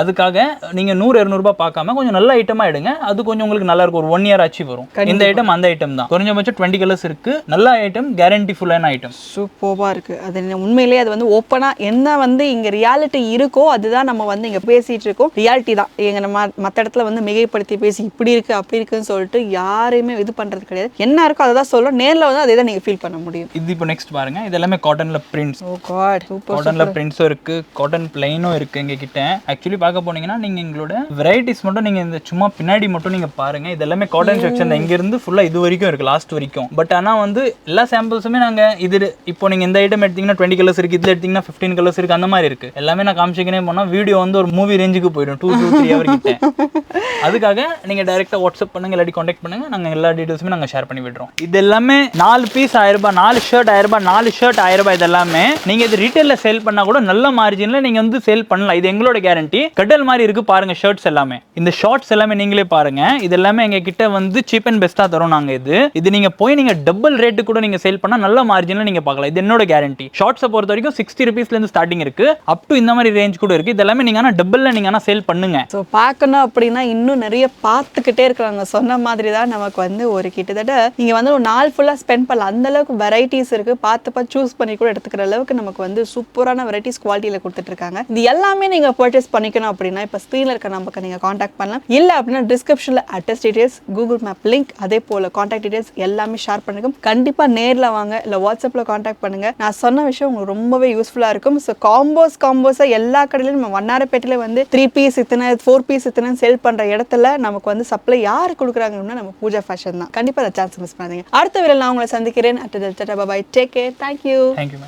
S2: அதுக்காக நீங்க 100-200 ரூபாய் பார்க்காம கொஞ்சம் நல்ல ஐட்டமா எடுங்க. அது கொஞ்சம் உங்களுக்கு நல்லா இருக்கும். ஒரு 1 இயர் ஆச்சு வரும். இந்த ஐட்டம் அந்த ஐட்டம் தான். குறைஞ்சபட்சம் 20 கலர்ஸ் இருக்கு. நல்ல ஐட்டம், கேரண்டி ஃபுல்லான ஐட்டம்.
S1: சூப்பரா இருக்கு. அது உண்மையிலேயே அது வந்து ஓப்பனா என்ன வந்து இங்க ரியாலிட்டி இருக்கோ அதுதான் நம்ம வந்து இங்க பேசிட்டு இருக்கோம். ரியாலிட்டி தான். எங்க நம்ம மற்ற இடத்துல வந்து மிகைப்படுத்தி பேசி இப்படி இருக்கு அப்படி இருக்குன்னு சொல்லிட்டு யாரையுமே இது பண்றது கிடையாது. என்ன இருக்கோ அதை தான் சொல்லும். நேர்ல வந்து அதே தான் நீங்க ஃபீல் பண்ண முடியும்.
S2: இது இப்போ நெக்ஸ்ட் பாருங்க. இது எல்லாமே காட்டன்ல பிரிண்ட்ஸ்.
S1: ஓ காட், சூப்பர்.
S2: காட்டன்ல பிரிண்ட்ஸும் இருக்கு, காட்டன் பிளைனும் இருக்கு எங்க கிட்ட. ஆக்சுவலி பார்க்க போனீங்கன்னா நீங்க எங்களோட வெரைட்டிஸ் மட்டும் நீங்க இந்த சும்மா பின்னாடி மட்டும் நீங்க பாருங்க. இது எல்லாமே காட்டன் செக்ஷன் இங்க இருந்து ஃபுல்லா இது வரைக்கும் இருக்கு, லாஸ்ட் வரைக்கும். பட் ஆனா வந்து எல்லா சாம்பிள்ஸுமே நாங்க இது இப்போ நீங்க இந்த ஐட்டம் எடுத்தீங்கன்னா 20 கலர்ஸ் இருக்கு, இதுல எடுத்தீங்கன்னா 15 கலர்ஸ் இருக்கு, அந்த மாதிரி இருக்கு. எல்லாமே நான் காமிச்சிக்கினே போனா வீடியோ வந்து ஒரு மூவி ரேஞ்சுக்கு போயிடும், 2 to 3 ஹவர் கிட்ட. அதுக்காக நீங்க டைரக்டா வாட்ஸ்அப் பண்ணுங்க, இல்லாட்டி கான்டாக்ட் பண்ணுங்க. நாங்க எல்லா டீடைல்ஸுமே நாங்க ஷேர் பண்ணி விடுறோம். இது எல்லாமே 4 பீஸ் 1000 ரூபாய், 4 4 ஷர்ட் 1000 ரூபாய், 4 ஷர்ட் 1000 ரூபாய். இதெல்லாமே நீங்க இது ரீட்டைல்ல சேல் பண்ணா கூட நல்ல மார்ஜின்ல நீங்க வந்து சேல் பண்ணலாம். இது எங்களோட கேரண்டி. கடல் மாதிரி இருக்கு பாருங்க ஷர்ட்ஸ் எல்லாமே. இந்த ஷார்ட்ஸ் எல்லாமே நீங்களே பாருங்க. இது எல்லாமே எங்க கிட்ட வந்து சீப் அண்ட் பெஸ்டா தரோம் நாங்க. இது நீங்க போய் நீங்க டபுள் ரேட்டு கூட நீங்க சேல் பண்ணா நல்ல மார்ஜின்ல நீங்க பார்க்கலாம். இது என்னோட கேரண்டி. ஷார்ட்ஸை பொறுத்த வரைக்கும் 60 rupeesல இருந்து ஸ்டார்டிங் இருக்கு, அப் டு இந்த மாதிரி ரேஞ்ச் கூட இருக்கு. இதெல்லாமே நீங்க ஆனா டபுள்ல நீங்க ஆனா சேல் பண்ணுங்க.
S1: ஸோ பார்க்கணும் அப்படின்னா இன்னும் நிறைய பார்த்துக்கிட்டே இருக்கிறாங்க. சொன்ன மாதிரி தான் நமக்கு வந்து ஒரு கிட்டத்தட்ட நீங்க வந்து ஒரு நாள் ஃபுல்லா ஸ்பெண்ட் பண்ணலாம். அந்த அளவுக்கு வெரைட்டிஸ் இருக்கு. பார்த்து சூஸ் பண்ணி கூட எடுத்துக்கிற அளவுக்கு நமக்கு வந்து சூப்பரான வெரைட்டிஸ் குவாலிட்டியில கொடுத்துட்டு இருக்காங்க. இது எல்லாமே நீங்க பர்ச்சேஸ் பண்ணிக்கணும் அப்படின்னா இப்ப ஸ்க்ரீன்ல இருக்க நம்பருக்கு நீங்க காண்டாக்ட் பண்ணலாம். இல்ல அப்படின்னா டிஸ்கிரிப்ஷன்ல address details, Google map link, அதே போல காண்டாக்ட் டீடைல்ஸ் எல்லாமே ஷேர் பண்ணிருக்கோம். கண்டிப்பா நேர்ல வாங்க, இல்ல வாட்ஸ்அப்ல காண்டாக்ட் பண்ணுங்க. நான் சொன்ன விஷயம் உங்களுக்கு ரொம்பவே யூஸ்ஃபுல்லா இருக்கும். ஸோ காம்போஸா எல்லா கடையிலும் நம்ம வண்ணாரப்பேட்டையில வந்து 3 பீஸ் இத்தனை 4 பீஸ் இத்தனை சேல் பண்ற இடத்துல நமக்கு வந்து சப்ளை யாரு கொடுக்குறாங்கன்னா நம்ம பூஜா ஃபேஷன் தான். கண்டிப்பா அந்த சான்ஸ் மிஸ் பண்ணாதீங்க. அடுத்த வீடியோல நான் உங்களை சந்திக்கிறேன். Bye. Take care. Thank you.
S2: Thank you, man.